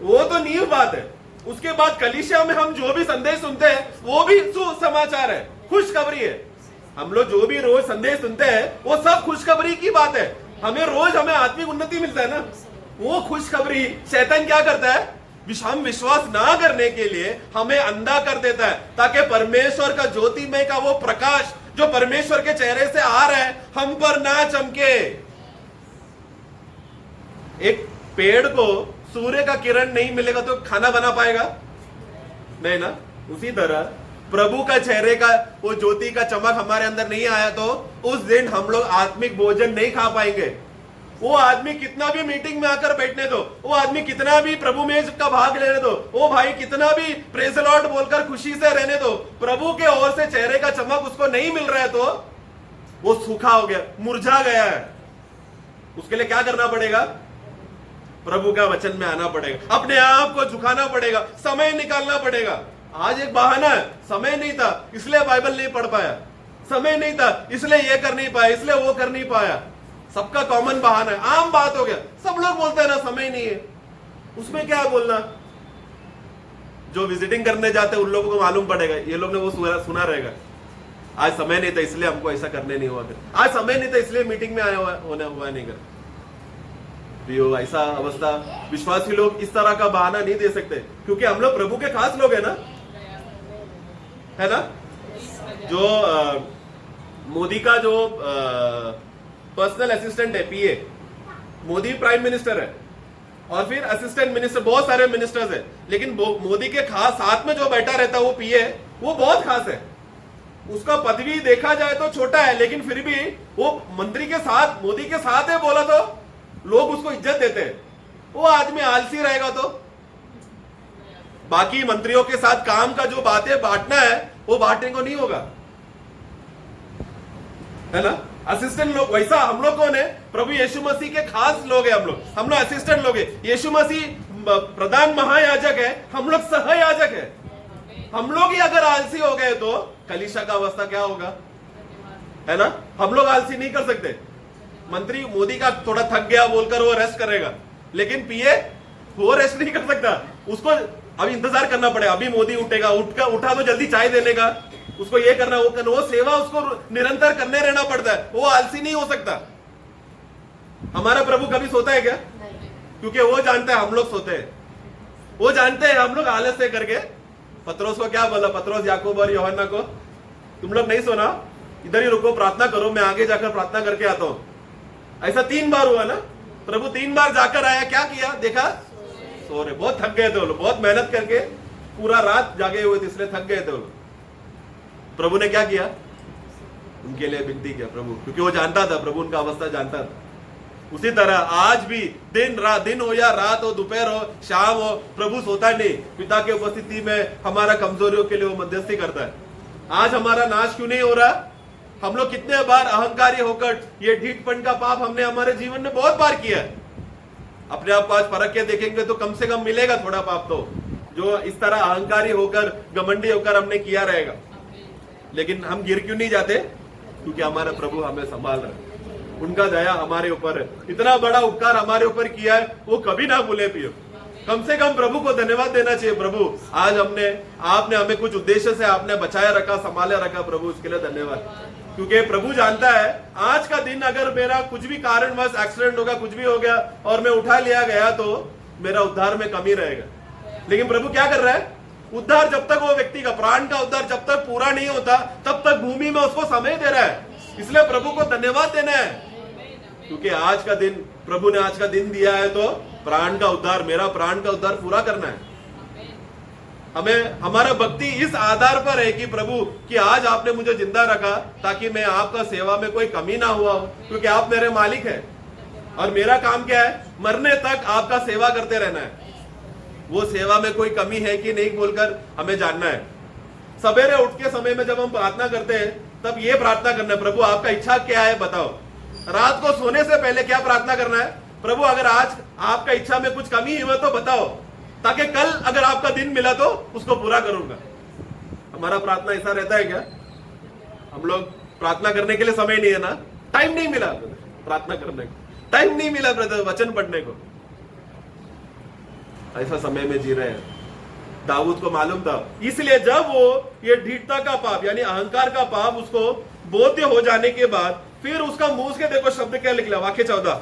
वो तो नींव बात है। उसके बाद कलीसिया में हम जो भी संदेश सुनते हैं वो भी सुसमाचार है, खुशखबरी है। हम लोग जो भी रोज संदेश सुनते हैं वो सब खुशखबरी की बात है। हमें आत्मिक उन्नति मिलता है ना, वो खुशखबरी शैतान क्या करता है? हम विश्वास ना करने के लिए हमें अंधा कर देता है, ताकि परमेश्वर का ज्योतिमय का वो प्रकाश जो परमेश्वर के चेहरे से आ रहा है हम पर ना चमके। एक पेड़ को सूर्य का किरण नहीं मिलेगा तो खाना बना पाएगा नहीं ना। उसी तरह प्रभु का चेहरे का वो ज्योति का चमक हमारे अंदर नहीं आया तो उस दिन हम लोग आत्मिक भोजन नहीं खा पाएंगे। वो आदमी कितना भी मीटिंग में आकर बैठने दो, वो आदमी कितना भी प्रभु में का भाग लेने दो, वो भाई कितना भी प्रेज द लॉर्ड बोलकर खुशी से रहने दो, प्रभु के ओर से चेहरे का चमक उसको नहीं मिल रहा है तो वो सूखा हो गया, मुरझा गया है। उसके लिए क्या करना पड़ेगा? प्रभु का वचन में आना पड़ेगा, अपने आप को झुकाना पड़ेगा, समय निकालना पड़ेगा। आज एक बहाना है, समय नहीं था इसलिए बाइबल नहीं पढ़ पाया, समय नहीं था इसलिए ये कर नहीं पाया, इसलिए वो कर नहीं पाया। सबका कॉमन बहाना है, आम बात हो गया। सब लोग बोलते हैं ना समय नहीं है, उसमें क्या है बोलना? जो विजिटिंग करने जाते हैं उन लोगों को मालूम पड़ेगा, ये लोग ने वो सुना रहेगा, आज समय नहीं था इसलिए हमको ऐसा करने नहीं हुआ, आज समय नहीं था इसलिए मीटिंग में आया हुआ नहीं कर। ऐसा अवस्था विश्वासी लोग इस तरह का बहाना नहीं दे सकते, क्योंकि हम लोग प्रभु के खास लोग हैं ना, है ना। जो मोदी का जो पर्सनल असिस्टेंट है, पीए, मोदी प्राइम मिनिस्टर है और फिर असिस्टेंट मिनिस्टर, बहुत सारे मिनिस्टर्स है, लेकिन मोदी के खास साथ में जो बैठा रहता है वो पीए, वो बहुत खास है। उसका पदवी देखा जाए तो छोटा है, लेकिन फिर भी वो मंत्री के साथ, मोदी के साथ है बोला तो लोग उसको इज्जत देते हैं। वो आदमी आलसी रहेगा तो बाकी मंत्रियों के साथ काम का जो बातें बांटना है वो बांटने को नहीं होगा, है ना। असिस्टेंट लोग, वैसा हम लोग कौन है? प्रभु यीशु मसीह के खास लोग हैं। हम लोग असिस्टेंट लोग हैं। यीशु मसीह प्रधान महायाजक है, हम लोग सहयाजक है। हम लोग ही अगर आलसी हो गए तो कलीसिया का अवस्था क्या होगा, है ना। हम लोग आलसी नहीं कर सकते। मंत्री मोदी का थोड़ा थक गया बोलकर वो रेस्ट करेगा, लेकिन पीए वो रेस्ट नहीं कर सकता, उसको अभी इंतजार करना पड़ेगा। अभी मोदी उठेगा, उठा तो जल्दी चाय देने का, उसको ये करना वो करना, वो सेवा उसको निरंतर करने रहना पड़ता है, वो आलसी नहीं हो सकता। हमारा प्रभु कभी सोता है क्या? क्योंकि वो जानता है हम लोग सोते हैं, वो जानते हैं हम लोग आलस से करके। पत्रोस को क्या बोला? पत्रोस, याकूब और यूहन्ना को, तुम लोग नहीं सोना, इधर ही रुको, प्रार्थना करो, मैं आगे जाकर प्रार्थना करके आता हूं। ऐसा 3 बार हुआ ना। प्रभु 3 बार जाकर आया, क्या किया? देखा सो रहे, बहुत थक गए थे वो लोग, बहुत मेहनत करके पूरा रात जागे हुए थे इसलिए थक गए थे वो लोग। प्रभु ने क्या किया? उनके लिए विनती किया प्रभु, क्योंकि वो जानता था, प्रभु उनका अवस्था जानता था। उसी तरह आज भी दिन हो या रात हो, दोपहर हो, शाम हो, प्रभु सोता नहीं। पिता के उपस्थिति में हमारा कमजोरियों के लिए वो मध्यस्थी करता है। आज हमारा नाश क्यों नहीं हो रहा? हम लोग कितने बार अहंकारी होकर, ये ढीठपन का पाप हमने हमारे जीवन में बहुत बार किया है। अपने आप को आज परख के देखेंगे तो कम से कम मिलेगा थोड़ा पाप तो, जो इस तरह अहंकारी होकर, घमंडी होकर हमने किया रहेगा। लेकिन हम गिर क्यों नहीं जाते? क्योंकि हमारा प्रभु हमें संभाल रहा है, उनका दया हमारे ऊपर है। इतना बड़ा उपकार हमारे ऊपर किया है, वो कभी ना भूले पियो। कम से कम प्रभु को धन्यवाद देना चाहिए। प्रभु आज आपने हमें कुछ उद्देश्य से आपने बचाया रखा, संभाले रखा, प्रभु उसके लिए धन्यवाद। क्योंकि प्रभु जानता है आज का दिन अगर मेरा कुछ भी कारणवश एक्सीडेंट होगा, कुछ भी हो गया और मैं उठा लिया गया तो मेरा उद्धार में कमी रहेगा। लेकिन प्रभु क्या कर रहा है, उद्धार जब तक वो व्यक्ति का प्राण का उद्धार जब तक पूरा नहीं होता तब तक भूमि में उसको समय दे रहा है। इसलिए प्रभु को धन्यवाद देना है, क्योंकि आज का दिन प्रभु ने आज का दिन दिया है तो प्राण का उद्धार, मेरा प्राण का उद्धार पूरा करना है। हमें हमारा भक्ति इस आधार पर है कि प्रभु कि आज आपने मुझे जिंदा रखा ताकि मैं आपका सेवा में कोई कमी ना हुआ हो, क्योंकि आप मेरे मालिक हैं और मेरा काम क्या है, मरने तक आपका सेवा करते रहना है। वो सेवा में कोई कमी है कि नहीं बोलकर हमें जानना है। सवेरे उठ के समय में जब हम प्रार्थना करते हैं तब ये प्रार्थना करना है, प्रभु आपका इच्छा क्या है बताओ। रात को सोने से पहले क्या प्रार्थना करना है, प्रभु अगर आज आपका इच्छा में कुछ कमी हुई तो बताओ, ताकि कल अगर आपका दिन मिला तो उसको पूरा करूंगा। हमारा प्रार्थना ऐसा रहता है क्या? हम लोग प्रार्थना करने के लिए समय नहीं है ना, टाइम नहीं मिला प्रार्थना करने को, टाइम नहीं मिला ब्रदर वचन पढ़ने को, ऐसा समय में जी रहे हैं। दाऊद को मालूम था, इसलिए जब वो ये ढीठता का पाप यानी अहंकार का पाप उसको बोध्य हो जाने के बाद फिर उसका मुंह से देखो शब्द क्या निकला, वाक्य 14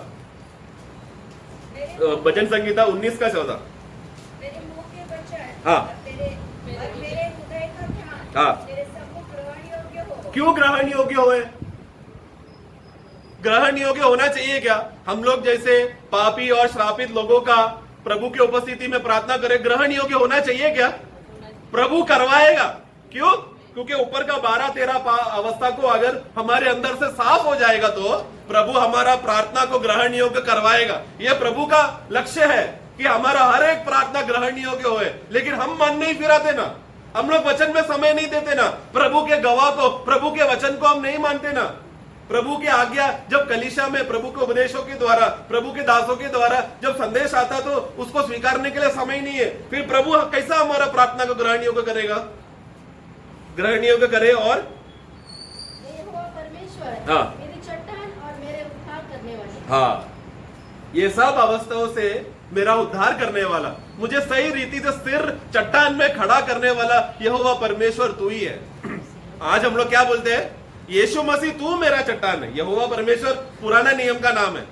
भजन संगीता 19 का 14। मेरे मुंह के वचन हाँ। और मेरे हृदय का ध्यान हाँ। तेरे सम्मुख ग्रहण योग्य हो। क्यों ग्रहण योग्य होए? ग्रहण योग्य होना चाहिए क्या? हम लोग जैसे पापी और श्रापित लोगों का प्रभु की उपस्थिति में प्रार्थना करें, ग्रहण योग्य होना चाहिए क्या? प्रभु करवाएगा। क्यों? क्योंकि ऊपर का 12-13 अवस्था को अगर हमारे अंदर से साफ हो जाएगा तो प्रभु हमारा प्रार्थना को ग्रहण योग्य करवाएगा। यह प्रभु का लक्ष्य है कि हमारा हर एक प्रार्थना ग्रहण योग्य होए। लेकिन हम मन नहीं फिराते ना, हम लोग वचन में समय नहीं देते ना, प्रभु के गवाह को, प्रभु के वचन को हम नहीं मानते ना। प्रभु की आज्ञा जब कलीसिया में प्रभु के उपदेशों के द्वारा, प्रभु के दासों के द्वारा जब संदेश आता तो उसको स्वीकारने के लिए समय नहीं है। फिर प्रभु कैसा हमारा प्रार्थना को ग्रहण योग्य करेगा? ग्रहण योग्य करे और यहोवा परमेश्वर हाँ। मेरी चट्टान और मेरे उद्धार करने वाले। हाँ, ये सब अवस्थाओं से मेरा उद्धार करने वाला, मुझे सही रीति से स्थिर चट्टान में खड़ा करने वाला यहोवा परमेश्वर तू ही है। आज हम लोग क्या बोलते हैं? यीशु मसीह तू मेरा चट्टान है। यहोवा परमेश्वर पुराना नियम का नाम है।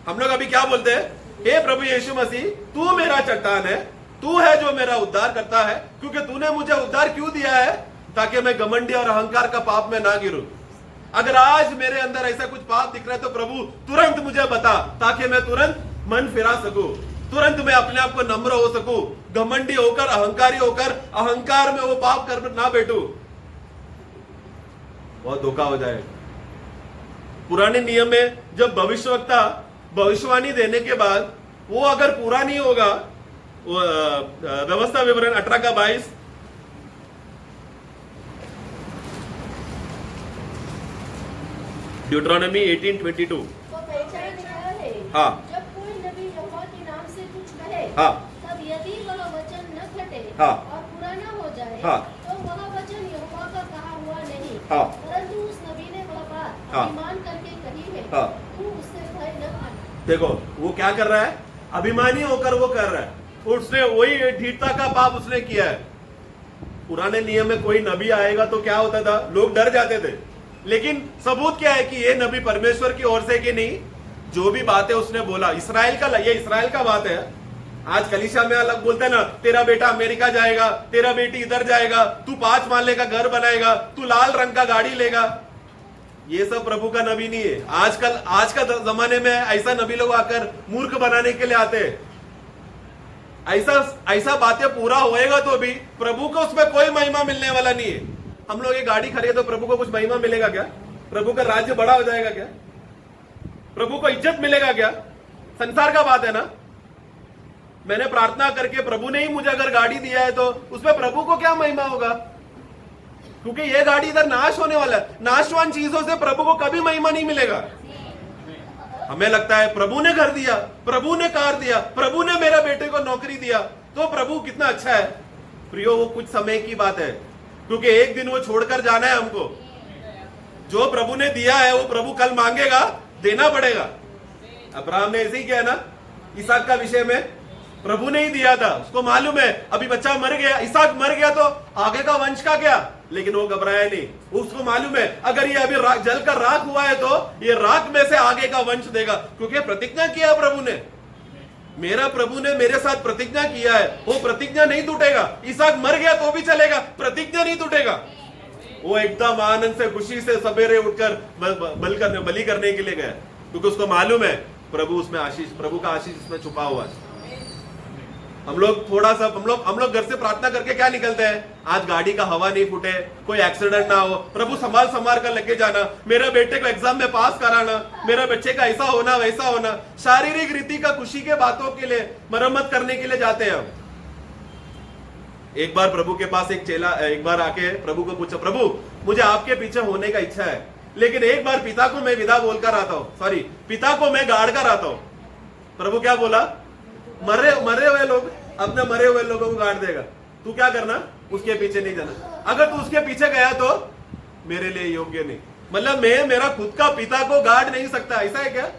हम लोग अभी क्या बोलते हैं? हे प्रभु यीशु मसीह तू मेरा चट्टान है, तू है जो मेरा उद्धार करता है, क्योंकि तूने मुझे उद्धार क्यों दिया है? ताकि मैं घमंडी और अहंकार का पाप में ना गिरूं। अगर आज मेरे अंदर ऐसा कुछ पाप दिख रहा है तो प्रभु तुरंत मुझे बता, ताकि मैं तुरंत मन फिरा सकूं, तुरंत मैं अपने आप को नम्र हो सकूं, घमंडी होकर अहंकारी होकर अहंकार में वो पाप कर ना बैठूं। बहुत धोखा हो जाएगा। पुराने नियम में जब भविष्यवक्ता भविष्यवाणी देने के बाद वो अगर पूरा नहीं होगा, वो व्यवस्था विवरण 18 का 22, ड्यूटरोनॉमी 18:22। तो पहचान क्या है? हाँ। जब कोई नबी यहोवा के नाम से कुछ कहे, हाँ। तब यदि वह वचन न घटे हाँ। और पूरा न हो जाए, हाँ। तो वह वचन यहोवा का कहा हुआ नहीं, हाँ। परंतु उस नबी ने वह बात हाँ। अभिमान करके कही है। हाँ। तू उससे भय न खाना। देखो वो क्या कर रहा है, अभिमानी होकर वो कर रहा है, उसने वही ढीठता का पाप उसने किया है। पुराने नियम में कोई नबी आएगा तो क्या होता था, लोग डर जाते थे। लेकिन सबूत क्या है कि ये नबी परमेश्वर की ओर से कि नहीं, जो भी बातें उसने बोला इस्राएल का, ये इस्राएल का बात है। आज कलीसिया में अलग बोलते हैं ना, तेरा बेटा अमेरिका जाएगा, तेरा बेटी इधर जाएगा, तू 5 माले का घर बनाएगा, तू लाल रंग का गाड़ी लेगा। ये सब प्रभु का नबी नहीं है। आजकल आज का जमाने में ऐसा नबी लोग आकर मूर्ख बनाने के लिए आते हैं। ऐसा बातें पूरा होएगा तो भी प्रभु को उसमें कोई महिमा मिलने वाला नहीं है। हम लोग ये गाड़ी खरीदे तो प्रभु को कुछ महिमा मिलेगा क्या? प्रभु का राज्य बड़ा हो जाएगा क्या? प्रभु को इज्जत मिलेगा क्या? संसार का बात है ना। मैंने प्रार्थना करके प्रभु ने ही मुझे अगर गाड़ी दिया है तो उसमें प्रभु को क्या महिमा होगा? क्योंकि ये गाड़ी इधर नाश होने वाला है। नाशवान चीजों से प्रभु को कभी महिमा नहीं मिलेगा। हमें लगता है प्रभु ने घर दिया, प्रभु ने कार दिया, प्रभु ने मेरे बेटे को नौकरी दिया तो प्रभु कितना अच्छा है। प्रियो वो कुछ समय की बात है, क्योंकि एक दिन वो छोड़कर जाना है हमको। जो प्रभु ने दिया है वो प्रभु कल मांगेगा, देना पड़ेगा। अब्राहम ने ऐसे ही किया ना इसहाक का विषय में, प्रभु ने ही दिया था, उसको मालूम है अभी बच्चा मर गया, इसहाक मर गया तो आगे का वंश का क्या, लेकिन वो घबराया नहीं। उसको मालूम है अगर ये अभी जल कर राख हुआ है तो ये राख में से आगे का वंश देगा, क्योंकि प्रतिज्ञा किया प्रभु ने, मेरा प्रभु ने मेरे साथ प्रतिज्ञा किया है, वो प्रतिज्ञा नहीं टूटेगा। इसहाक मर गया तो भी चलेगा, प्रतिज्ञा नहीं टूटेगा। वो एकदम आनंद से खुशी से सवेरे उठकर बलि करने के लिए गया, क्योंकि उसको मालूम है प्रभु उसमें आशीष, प्रभु का आशीष उसमें छुपा हुआ है। हम लोग थोड़ा सा हम लोग घर से प्रार्थना करके क्या निकलते हैं, आज गाड़ी का हवा नहीं फूटे, कोई एक्सीडेंट ना हो, प्रभु संभाल कर लेके जाना, मेरे बेटे को एग्जाम में पास कराना, मेरे बच्चे का ऐसा होना वैसा होना, शारीरिक रीति का खुशी के बातों के लिए मरम्मत करने के लिए जाते हैं हम। एक बार प्रभु के पास एक चेला एक बार आके प्रभु को पूछा, प्रभु मुझे आपके पीछे होने का इच्छा है, लेकिन एक बार पिता को मैं विदा बोलकर आता हूं, सॉरी पिता को मैं गाड़ कर आता हूं। प्रभु क्या बोला, मरे हुए लोग अपने मरे हुए लोगों को गाड़ देगा, तू क्या करना, उसके पीछे नहीं जाना। अगर तू उसके पीछे गया तो मेरे लिए योग्य नहीं, मतलब मैं मेरा खुद का पिता को गाड़ नहीं सकता, ऐसा है क्या?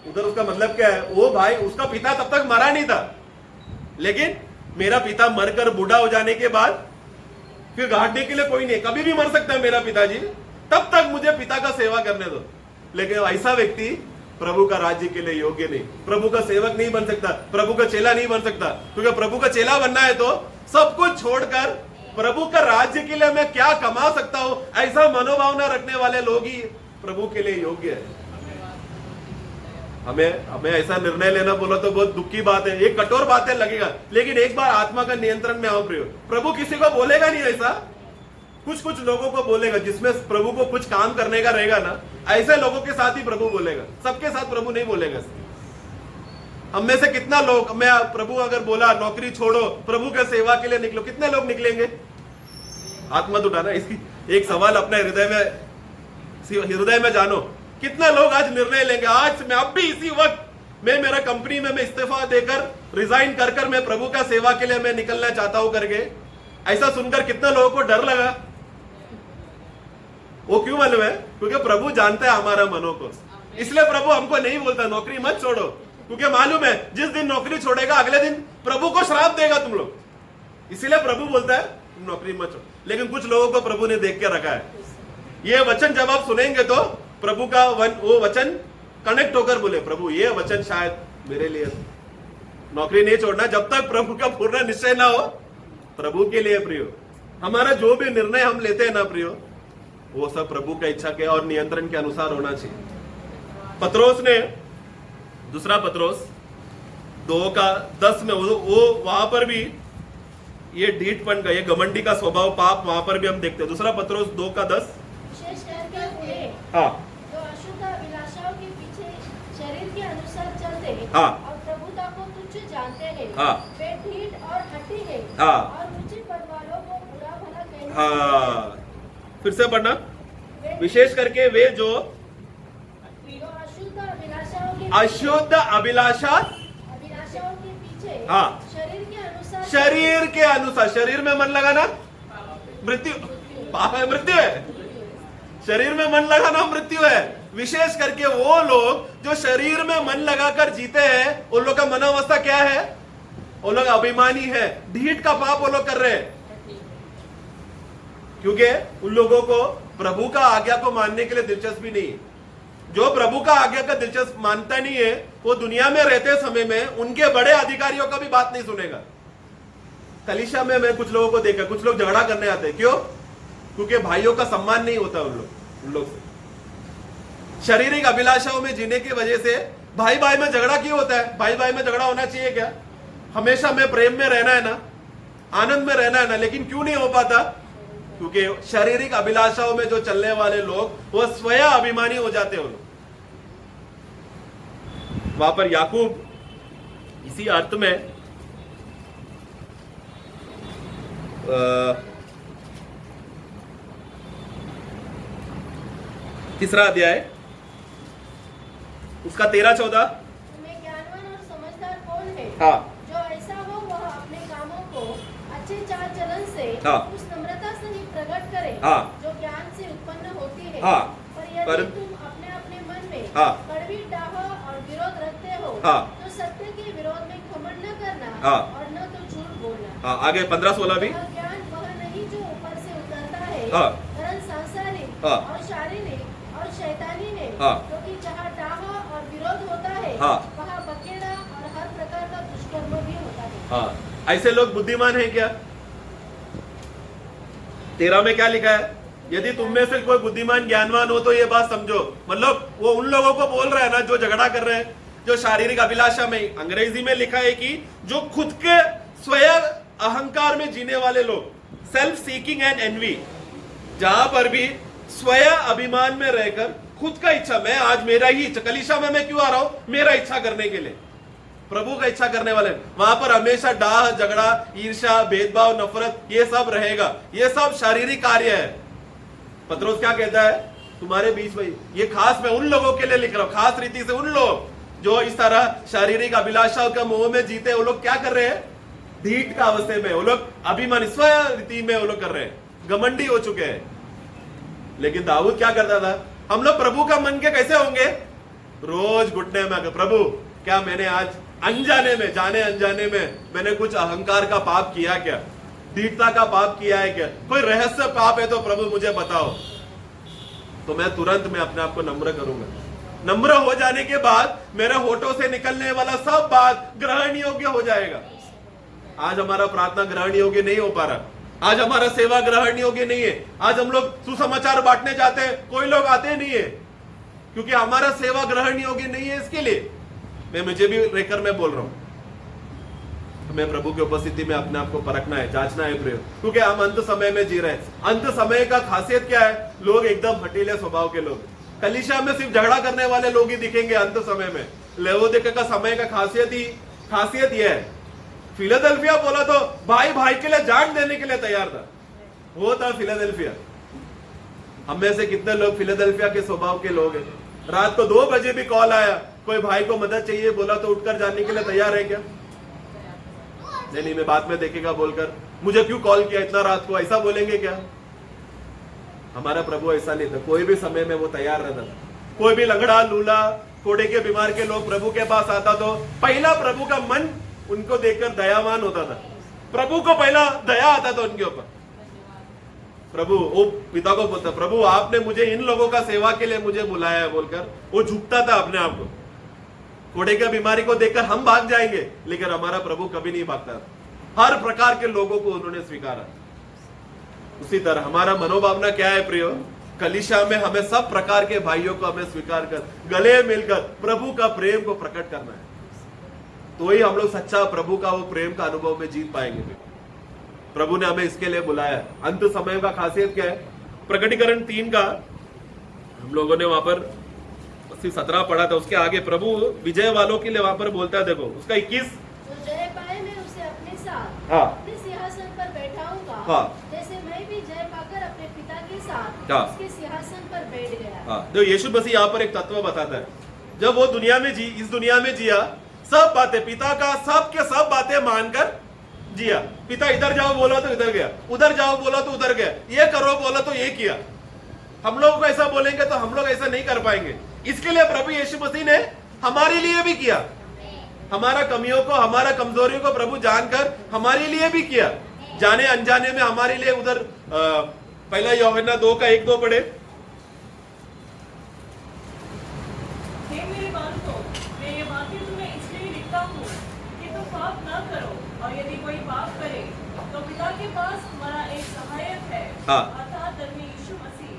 उधर उसका मतलब क्या है, वो भाई उसका पिता तब तक मरा नहीं था, लेकिन मेरा पिता मरकर बूढ़ा हो जाने के बाद फिर गाड़ने के लिए कोई नहीं, कभी भी मर सकता है मेरा पिताजी, तब तक मुझे पिता का सेवा करने दो। लेकिन ऐसा व्यक्ति प्रभु का राज्य के लिए योग्य नहीं, प्रभु का सेवक नहीं बन सकता, प्रभु का चेला नहीं बन सकता। क्योंकि प्रभु का चेला बनना है तो सब कुछ छोड़कर प्रभु का राज्य के लिए मैं क्या कमा सकता हूं, ऐसा मनोभावना रखने वाले लोग ही प्रभु के लिए योग्य है। हमें ऐसा निर्णय लेना बोला तो बहुत दुख की बात है, एक कठोर बात है लगेगा, लेकिन एक बार आत्मा का नियंत्रण में आओ प्रियो। प्रभु किसी को बोलेगा नहीं ऐसा, कुछ लोगों को बोलेगा, जिसमें प्रभु को कुछ काम करने का रहेगा ना, ऐसे लोगों के साथ ही प्रभु बोलेगा, सबके साथ प्रभु नहीं बोलेगा। हम में से कितना लोग, मैं प्रभु अगर बोला नौकरी छोड़ो प्रभु के सेवा के लिए निकलो, कितने लोग निकलेंगे? हाथ मत उठाना, इसकी एक सवाल अपने हृदय में जानो, कितने लोग आज निर्णय लेंगे, आज मैं अब भी इसी वक्त मैं मेरा कंपनी में मैं इस्तीफा देकर रिजाइन कर मैं प्रभु का सेवा के लिए मैं निकलना चाहता हूं करके। ऐसा सुनकर कितने लोगों को डर लगा? वो क्यों मालूम है? क्योंकि प्रभु जानता है हमारा मनों को, इसलिए प्रभु हमको नहीं बोलता नौकरी मत छोड़ो, क्योंकि मालूम है जिस दिन नौकरी छोड़ेगा अगले दिन प्रभु को श्राप देगा तुम लोग, इसीलिए प्रभु बोलता है नौकरी मत छोड़ो। लेकिन कुछ लोगों को प्रभु ने देख के रखा है, ये वचन जब आप सुनेंगे तो प्रभु का वो वचन कनेक्ट होकर बोले, प्रभु ये वचन शायद मेरे लिए, नौकरी नहीं छोड़ना जब तक प्रभु का पूर्ण निश्चय ना हो प्रभु के लिए। प्रियो, हमारा जो भी निर्णय हम लेते हैं ना प्रियो, वो सब प्रभु का इच्छा के और नियंत्रण के अनुसार होना चाहिए। पत्रोस ने दूसरा पत्रोस 2:10 में वो वहां पर भी ये ढीठपन का, ये घमंडी का स्वभाव पाप वहां पर भी हम देखते हैं। दूसरा पत्रोस 2:10, विशेष करके उन्हें हाँ जो अशुद्ध अभिलाषाओं के पीछे शरीर के अनुसार चलते हैं हाँ और प्रभुता को तुच्छ जानते हैं, हाँ वे ढीठ और हठी हैं हाँ और रुचि पद वालों को बुरा भला कहने हाँ, फिर से पढ़ना, विशेष करके वे जो अशुद्ध अभिलाषाओं के पीछे हाँ शरीर के अनुसार, शरीर में मन लगाना मृत्यु, पाप है, मृत्यु है, शरीर में मन लगाना मृत्यु है। विशेष करके वो लोग जो शरीर में मन लगाकर जीते हैं, उन लोग का मनोवस्था क्या है? वो लोग अभिमानी है, ढीठ का पाप वो लोग कर रहे हैं, क्योंकि उन लोगों को प्रभु का आज्ञा को मानने के लिए दिलचस्पी नहीं है। जो प्रभु का आज्ञा का दिलचस्प मानता नहीं है, वो दुनिया में रहते समय में उनके बड़े अधिकारियों का भी बात नहीं सुनेगा। कलीसिया में मैं कुछ लोगों को देखा, कुछ लोग झगड़ा करने आते हैं, क्यों? क्योंकि भाइयों का सम्मान नहीं होता उन लोग से। शारीरिक अभिलाषाओं में जीने की वजह से भाई भाई में झगड़ा क्यों होता है? भाई भाई में झगड़ा होना चाहिए क्या? हमेशा में प्रेम में रहना है ना, आनंद में रहना है ना, लेकिन क्यों नहीं हो पाता? क्योंकि शारीरिक अभिलाषाओं में जो चलने वाले लोग वो स्वयं अभिमानी हो जाते हैं। वहां पर याकूब इसी अर्थ में तीसरा अध्याय उसका 13-14, तुम्हें ज्ञानवान और समझदार कौन है? हाँ जो ऐसा हो वह अपने कामों को अच्छे चाल चलन से हाँ उस नम्रता से ही प्रकट करे हाँ जो ज्ञान से उत्पन्न होती है। हाँ पर यदि तुम अपने अपने मन में हाँ कड़वी डाह और विरोध रखते हो हाँ तो सत्य के विरोध में घमंड न करना। हाँ। और न तो झूठ बोलना। हाँ, आगे 15-16 भी। वह ज्ञान वह नहीं जो ऊपर से उतरता है, हाँ। वरन सांसारिक हाँ। और शारीरिक और शैतानी है, हाँ। क्योंकि जहाँ डाह और विरोध होता है, हाँ। वहाँ बकेड़ा और हर प्रकार का दुष्कर्म भी होता है। हाँ, ऐसे लोग बुद्धिमान हैं क्या? 13 में क्या लिखा है? यदि तुम में से कोई बुद्धिमान ज्ञानवान हो तो ये बात समझो। मतलब वो उन लोगों को बोल रहा है ना जो झगड़ा कर रहे हैं, जो शारीरिक अभिलाषा में, अंग्रेजी में लिखा है कि जो खुद के स्वयं अहंकार में जीने वाले लोग, सेल्फ सीकिंग एंड एनवी, जहां पर भी स्वयं अभिमान में रहकर खुद का इच्छा, मैं आज मेरा ही इच्छा, कलीसिया में मैं क्यों आ रहा हूं? मेरा इच्छा करने के लिए, प्रभु का इच्छा करने वाले, वहां पर हमेशा डाह, झगड़ा, ईर्ष्या, भेदभाव, नफरत, ये सब रहेगा। ये सब शारीरिक कार्य है। पत्रोस क्या कहता है? तुम्हारे बीच में, ये खास मैं उन लोगों के लिए लिख रहा हूं, खास रीति से उन लोग जो इस तरह शारीरिक अभिलाषाओं का मोह में जीते, वो लोग क्या कर रहे हैं? ढीठ का अवस्थे में, वो लोग अभिमानी स्वयं रीति में वो लोग कर रहे हैं, घमंडी हो चुके हैं। लेकिन दाऊद क्या करता था? हम लोग प्रभु का मन के कैसे होंगे? रोज घुटने में, प्रभु क्या मैंने आज अनजाने में, जाने अनजाने में मैंने कुछ अहंकार का पाप किया क्या? दीठता का पाप किया है क्या? कोई रहस्य पाप है तो प्रभु मुझे बताओ। तो मैं तुरंत में अपने आप को नम्र करूंगा। नम्र हो जाने के बाद मेरे होठों से निकलने वाला सब बात ग्रहण योग्य हो जाएगा। आज हमारा प्रार्थना ग्रहण योग्य नहीं हो पा रहा, आज हमारा सेवा ग्रहण योग्य नहीं है। आज हम लोग सुसमाचार बांटने जाते हैं, कोई लोग आते नहीं है, क्योंकि हमारा सेवा ग्रहण योग्य नहीं है। इसके लिए मुझे भी रहकर मैं बोल रहा हूं, हमें प्रभु की उपस्थिति में अपने आप को परखना है, जांचना है प्रिय, क्योंकि हम अंत समय में जी रहे हैं। अंत समय का खासियत क्या है? लोग एकदम हटीले स्वभाव के लोग, कलीसिया में सिर्फ झगड़ा करने वाले लोग ही दिखेंगे अंत समय में। लेवोदिकिया का समय का खासियत यह है, फिलाडेल्फिया बोला तो भाई भाई के लिए जान देने के लिए तैयार था, वो था फिलाडेल्फिया। हम में से कितने लोग फिलाडेल्फिया के स्वभाव के लोग हैं? रात को 2 बजे भी कॉल आया, कोई भाई को मदद चाहिए बोला तो उठकर जाने के लिए तैयार है क्या? नहीं, मैं बाद में देखेगा बोलकर, मुझे क्यों कॉल किया इतना रात को, ऐसा बोलेंगे क्या? हमारा प्रभु ऐसा नहीं था, कोई भी समय में वो तैयार रहता था। कोई भी लंगड़ा, लूला, कोड़े के बीमार के लोग प्रभु के पास आता तो पहला प्रभु का मन उनको देखकर दयावान होता था, प्रभु को पहला दया आता था उनके ऊपर। प्रभु वो पिता को बोलता, प्रभु आपने मुझे इन लोगों का सेवा के लिए मुझे बुलाया है बोलकर वो झुकता था अपने आप को। कोड़े के बीमारी को देखकर हम भाग जाएंगे, लेकिन हमारा प्रभु कभी नहीं भागता, हर प्रकार के लोगों को उन्होंने स्वीकारा। उसी तरह हमारा मनोभावना क्या है प्रियो? कलीसिया में हमें सब प्रकार के भाइयों को हमें स्वीकार कर, गले मिलकर प्रभु का प्रेम को प्रकट करना है, तो ही हम लोग सच्चा प्रभु का वो प्रेम का अनुभव में जीत पाएंगे। प्रभु ने हमें इसके लिए बुलाया। अंत समय का खासियत क्या है? प्रकटीकरण 3 का हम लोगों ने वहां पर 17 पढ़ा था, उसके आगे प्रभु विजय वालों के लिए वहां पर बोलता है, देखो उसका 21, जो जय पाए मैं उसे अपने साथ हाँ, अपने सिंहासन पर बैठाऊंगा, हाँ, जैसे मैं भी जय पाकर अपने पिता के साथ हाँ, उसके सिंहासन पर बैठ गया। हाँ, तो यीशु मसीह यहाँ पर एक तत्व बताता है, जब वो दुनिया में इस दुनिया में जिया, सब बातें पिता का सब के सब बातें मानकर जिया। पिता इधर जाओ बोला तो इधर गया, उधर जाओ बोला तो उधर गया, ये करो बोला तो ये किया। हम लोग को ऐसा बोलेंगे तो हम लोग ऐसा नहीं कर पाएंगे। इसके लिए प्रभु यीशु मसीह ने हमारे लिए भी किया, हमारा कमियों को, हमारा कमजोरियों को प्रभु जानकर हमारे लिए भी किया, जाने अनजाने में हमारे लिए। उधर पहला यूहन्ना 2 का 1-2 पढ़े। हे मेरे बालकों, मैं ये बातें तुम्हें इसलिए लिखता हूँ कि तुम पाप न करो, और यदि कोई पाप करे तो पिता के पास हमारा एक सहायक है, हाँ, अर्थात धर्मी यीशु मसीह,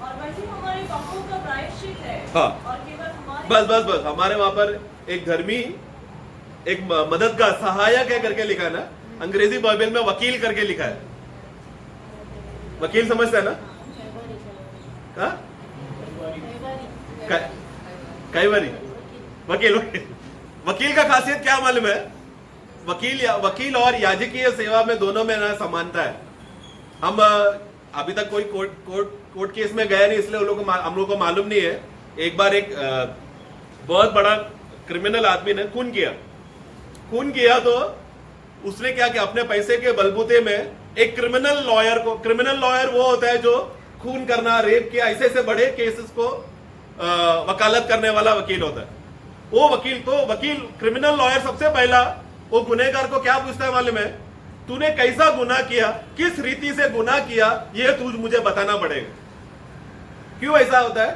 और वही हमारे पापों का प्रायश्चित है, हाँ, और केवल हमारे बस हमारे वहां पर एक धर्मी, एक मददगार, सहायक है करके लिखा है ना। अंग्रेजी बाइबल में वकील करके लिखा है। वकील समझता है ना? कई बारी वकील का खासियत क्या मालूम है? वकील और याजकीय सेवा में दोनों में ना समानता है। हम अभी तक कोई कोर्ट केस में गए नहीं, इसलिए हम लोग को मालूम नहीं है। एक बार एक बहुत बड़ा क्रिमिनल आदमी ने खून किया तो उसने क्या किया, अपने पैसे के बलबूते में एक क्रिमिनल लॉयर वो होता है जो खून करना, रेप किया, ऐसे बड़े केसेस को वकालत करने वाला वकील होता है। वो वकील क्रिमिनल लॉयर सबसे पहला वो गुनहगार को क्या पूछता है मालूम है? तूने कैसा गुनाह किया, किस रीति से गुनाह किया, ये तू मुझे बताना पड़ेगा। क्यों ऐसा होता है?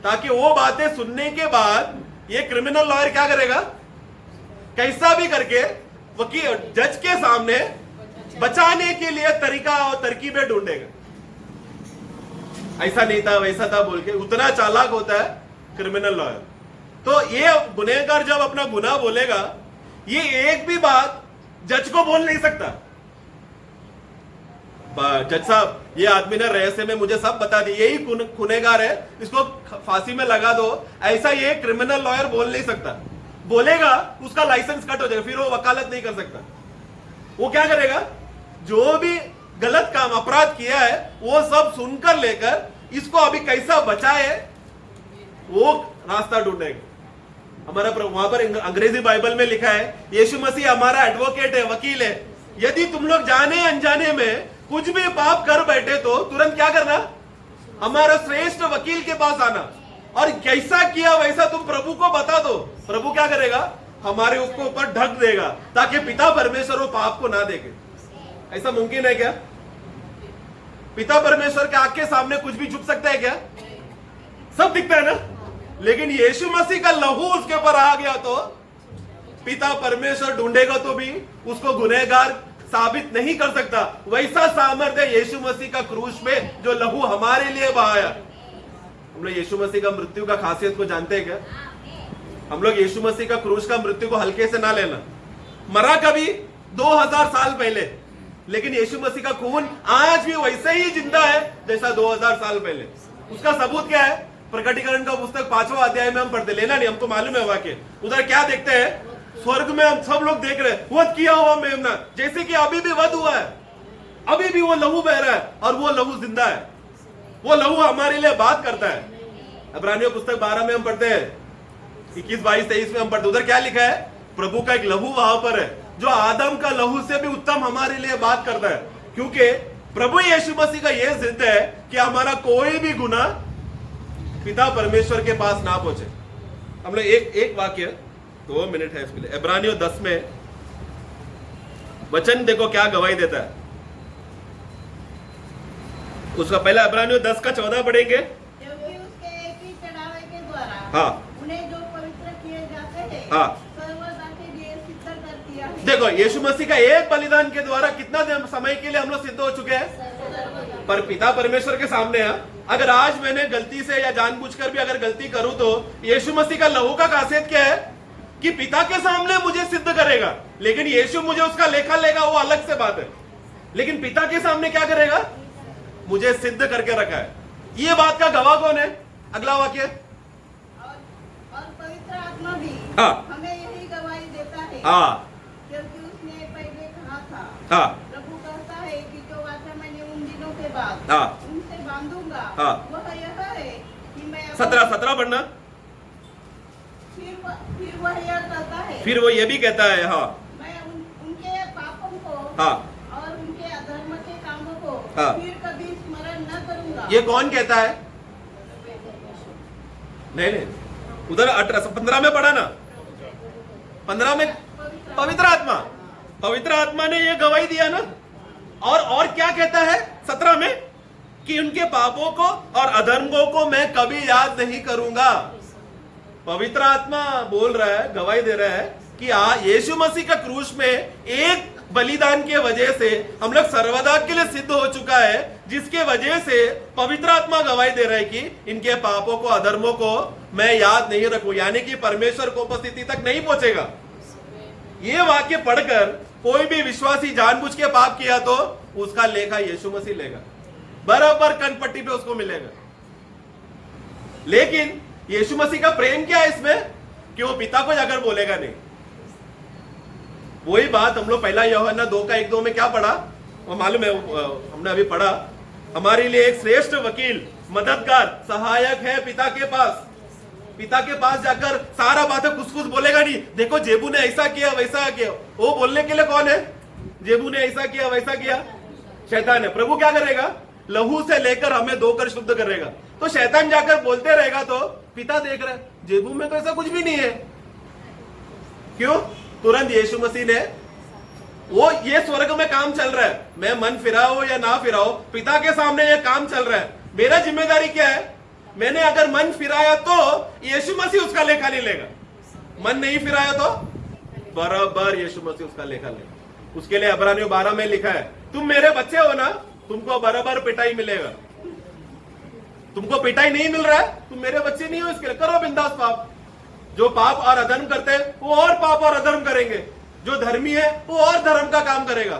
ताकि वो बातें सुनने के बाद ये क्रिमिनल लॉयर क्या करेगा, कैसा भी करके वकील जज के सामने बचाने के लिए तरीका और तरकीबें ढूंढेगा। ऐसा नहीं था, वैसा था बोल के उतना चालाक होता है क्रिमिनल लॉयर। तो ये गुनहगार जब अपना गुनाह बोलेगा, ये एक भी बात जज को बोल नहीं सकता। जज साहब, ये आदमी ने रहस्य में मुझे सब बता दी, यही गुनहगार है, इसको फांसी में लगा दो, ऐसा ये क्रिमिनल लॉयर बोल नहीं सकता। बोलेगा उसका लाइसेंस कट हो जाएगा, फिर वो वकालत नहीं कर सकता। वो क्या करेगा, जो भी गलत काम अपराध किया है वो सब सुनकर लेकर इसको अभी कैसा बचाए वो रास्ता ढूंढेगा। हमारा वहां पर अंग्रेजी बाइबल में लिखा है, यीशु मसीह हमारा एडवोकेट है, वकील है। यदि तुम लोग जाने अनजाने में कुछ भी पाप कर बैठे तो तुरंत क्या करना, हमारा श्रेष्ठ वकील के पास आना, और कैसा किया वैसा तुम प्रभु को बता दो। प्रभु क्या करेगा, हमारे उसको ऊपर ढक देगा, ताकि पिता परमेश्वर वो पाप को ना देखे। ऐसा मुमकिन है क्या? पिता परमेश्वर के आंख के सामने कुछ भी छुप सकता है क्या? सब दिखता है ना। लेकिन यीशु मसीह का लहू उसके ऊपर आ गया तो पिता परमेश्वर ढूंढेगा तो भी उसको गुनहगार साबित नहीं कर सकता। वैसा सामर्थ्य यीशु मसीह का क्रूस में जो लहू हमारे लिए बहाया। हम लोग यीशु मसीह का मृत्यु का खासियत को जानते हैं क्या? हम लोग यीशु मसीह का क्रूस का मृत्यु को हल्के से ना लेना। मरा कभी 2000 साल पहले, लेकिन यीशु मसीह का खून आज भी वैसे ही जिंदा है जैसा 2000 साल पहले। उसका सबूत क्या है? प्रकटीकरण का पुस्तक 5वां अध्याय में हम पढ़ते, लेना नहीं, हमको मालूम है वाक्य। उधर क्या देखते हैं? स्वर्ग में हम सब लोग देख रहे हैं, वध किया हुआ मेमना, जैसे कि अभी भी वध हुआ है, अभी भी वो लहू बह रहा है, और वो लहू जिंदा है। वो लहू हमारे लिए बात करता है। इब्रानियों पुस्तक 12 में हम पढ़ते हैं, 21, 22, 23 में हम पढ़ते, उधर क्या लिखा है? प्रभु का एक लहू वहां पर है जो आदम का लहू से भी उत्तम हमारे लिए बात करता है। क्योंकि प्रभु यीशु मसीह का यह जिद है कि हमारा कोई भी गुनाह पिता परमेश्वर के पास ना पहुंचे। हम लोग एक वाक्य 2 मिनट है इसके लिए। इब्रानियों 10 में वचन देखो क्या गवाही देता है। उसका पहला इब्रानियों 10 का 14 पढ़ेंगे। क्योंकि उसके एक ही चढ़ावे के द्वारा हाँ उन्हें जो पवित्र किए जाते हैं, हाँ सर्वदा के लिए सिद्ध कर दिया है। देखो, यीशु मसीह का एक बलिदान के द्वारा कितना समय के लिए हम लोग सिद्ध हो चुके हैं? पर पिता परमेश्वर के सामने है। अगर आज मैंने गलती से या जानबूझकर भी अगर गलती करूं तो यीशु मसीह का लहू का खासियत क्या है कि पिता के सामने मुझे सिद्ध करेगा। लेकिन यीशु मुझे उसका लेखा लेगा, वो अलग से बात है। लेकिन पिता के सामने क्या करेगा? मुझे सिद्ध करके रखा है। ये बात का गवाह कौन है? अगला वाक्य। और पवित्र आत्मा भी हाँ हमें यही गवाही देता है, हाँ क्योंकि उसने पहले कहा था, हाँ प्रभु कहता है कि जो वाचा मैंने उन दिनों के बाद हाँ उनसे बांधूंगा, हाँ। वह यह है कि मैं 17 पढ़ना। फिर वह यह कहता है, फिर वो ये भी कहता है, हाँ मैं उनके पापों को हाँ और उनके अधर्म के कामों को हाँ। फिर कभी स्मरण न करूंगा। ये कौन कहता है? नहीं, उधर 15 में पढ़ा ना, 15 में पवित्र आत्मा ने ये गवाही दिया ना। और क्या कहता है 17 में? कि उनके पापों को और अधर्मों को मैं कभी याद नहीं करूंगा। पवित्र आत्मा बोल रहा है, गवाही दे रहा है कि यीशु मसीह का क्रूस में एक बलिदान के वजह से हम लोग सर्वदा के लिए सिद्ध हो चुका है, जिसके वजह से पवित्र आत्मा गवाही दे रहा है कि इनके पापों को अधर्मों को मैं याद नहीं रखूं, यानी कि परमेश्वर को उपस्थिति तक नहीं पहुंचेगा। ये वाक्य पढ़कर कोई भी विश्वासी जानबूझ के पाप किया तो उसका लेखा यीशु मसीह लेगा, बराबर कनपट्टी पे उसको मिलेगा। लेकिन यीशु मसीह का प्रेम क्या है इसमें कि वो पिता को जाकर बोलेगा नहीं। वही बात हम लोग पहला यूहन्ना 2 का 1-2 में क्या पढ़ा, वो मालूम है, हमने अभी पढ़ा, हमारे लिए एक श्रेष्ठ वकील, मददगार, सहायक है पिता के पास। पिता के पास जाकर सारा बातें कुछ बोलेगा नहीं, देखो जेबू ने ऐसा किया वैसा किया। वो बोलने के लिए कौन है? जेबू ने ऐसा किया वैसा किया, शैतान है। प्रभु क्या करेगा? लहू से लेकर हमें धोकर शुद्ध करेगा। तो शैतान जाकर बोलते रहेगा तो पिता देख रहे, जेबू में तो ऐसा कुछ भी नहीं है। क्यों? तुरंत यीशु मसीह ने वो ये स्वर्ग में काम चल रहा है, मैं मन फिराओ या ना फिराओ, पिता के सामने ये काम चल रहा है। मेरा जिम्मेदारी क्या है? मैंने अगर मन फिराया तो यीशु मसीह उसका लेखा नहीं लेगा, मन नहीं फिराया तो बराबर यीशु मसीह उसका लेखा लेगा। उसके लिए इब्रानियों 12 में लिखा है, तुम मेरे बच्चे हो ना, तुमको बराबर पिटाई मिलेगा। तुमको पिटाई नहीं मिल रहा है, तुम मेरे बच्चे नहीं हो, इसके लिए करो बिंदास पाप। जो पाप और अधर्म करते हैं वो और पाप और अधर्म करेंगे, जो धर्मी है वो और धर्म का काम करेगा।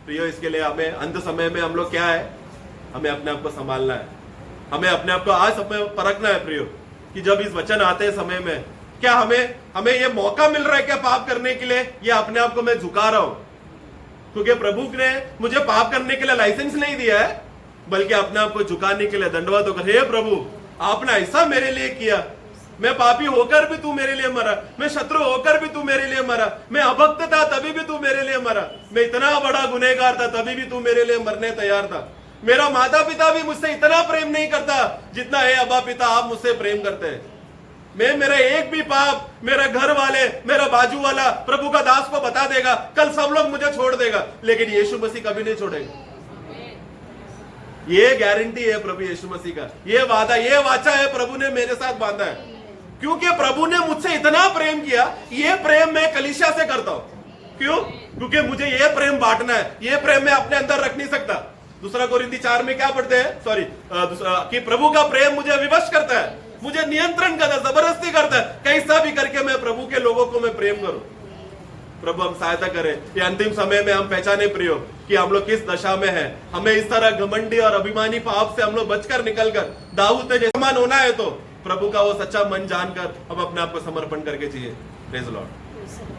प्रियो, इसके लिए हमें अंत समय में हम लोग क्या है, हमें अपने आप को संभालना है, हमें अपने आप को आज समय परखना है प्रियो, कि जब इस वचन आते हैं समय में क्या हमें ये मौका मिल रहा है क्या पाप करने के लिए, या अपने आप को मैं झुका रहा हूं? क्योंकि प्रभु ने मुझे पाप करने के लिए लाइसेंस नहीं दिया है, बल्कि अपने आप को झुकाने के लिए दंडवत होकर, हे प्रभु आपने ऐसा मेरे लिए किया, मैं पापी होकर भी तू मेरे लिए मरा, मैं शत्रु होकर भी तू मेरे लिए मरा, मैं अभक्त था तभी भी तू मेरे लिए मरा, मैं इतना बड़ा गुनहगार था तभी भी तू मेरे लिए मरने तैयार था। मेरा माता पिता भी मुझसे इतना प्रेम नहीं करता जितना है अब्बा पिता आप मुझसे प्रेम करते हैं। मैं मेरा एक भी पाप मेरा घर वाले, मेरा बाजू वाला प्रभु का दास को बता देगा, कल सब लोग मुझे छोड़ देगा, लेकिन यीशु मसीह कभी नहीं छोड़ेगा। ये गारंटी है प्रभु यीशु मसीह का, ये वादा, ये वाचा है प्रभु ने मेरे साथ बांधा है, क्योंकि प्रभु ने मुझसे इतना प्रेम किया। ये प्रेम मैं कलीसिया से करता हूं। क्यों? क्योंकि मुझे ये प्रेम बांटना है, ये प्रेम मैं अपने अंदर रख नहीं सकता। दूसरा कोरिन्थी 4 में क्या पढ़ते हैं? कि प्रभु का प्रेम मुझे विवश करता है, मुझे नियंत्रण करता है, जबरदस्ती करता है, कैसा भी करके मैं प्रभु के लोगों को मैं प्रेम करूं। प्रभु हम सहायता करें, ये अंतिम समय में हम पहचाने प्रियो कि हम लोग किस दशा में हैं। हमें इस तरह घमंडी और अभिमानी पाप से हम लोग बचकर निकलकर दाऊद ने जैसा मान होना है, तो प्रभु का वो सच्चा मन जानकर हम अपने आप को समर्पण करके जिए। Praise Lord.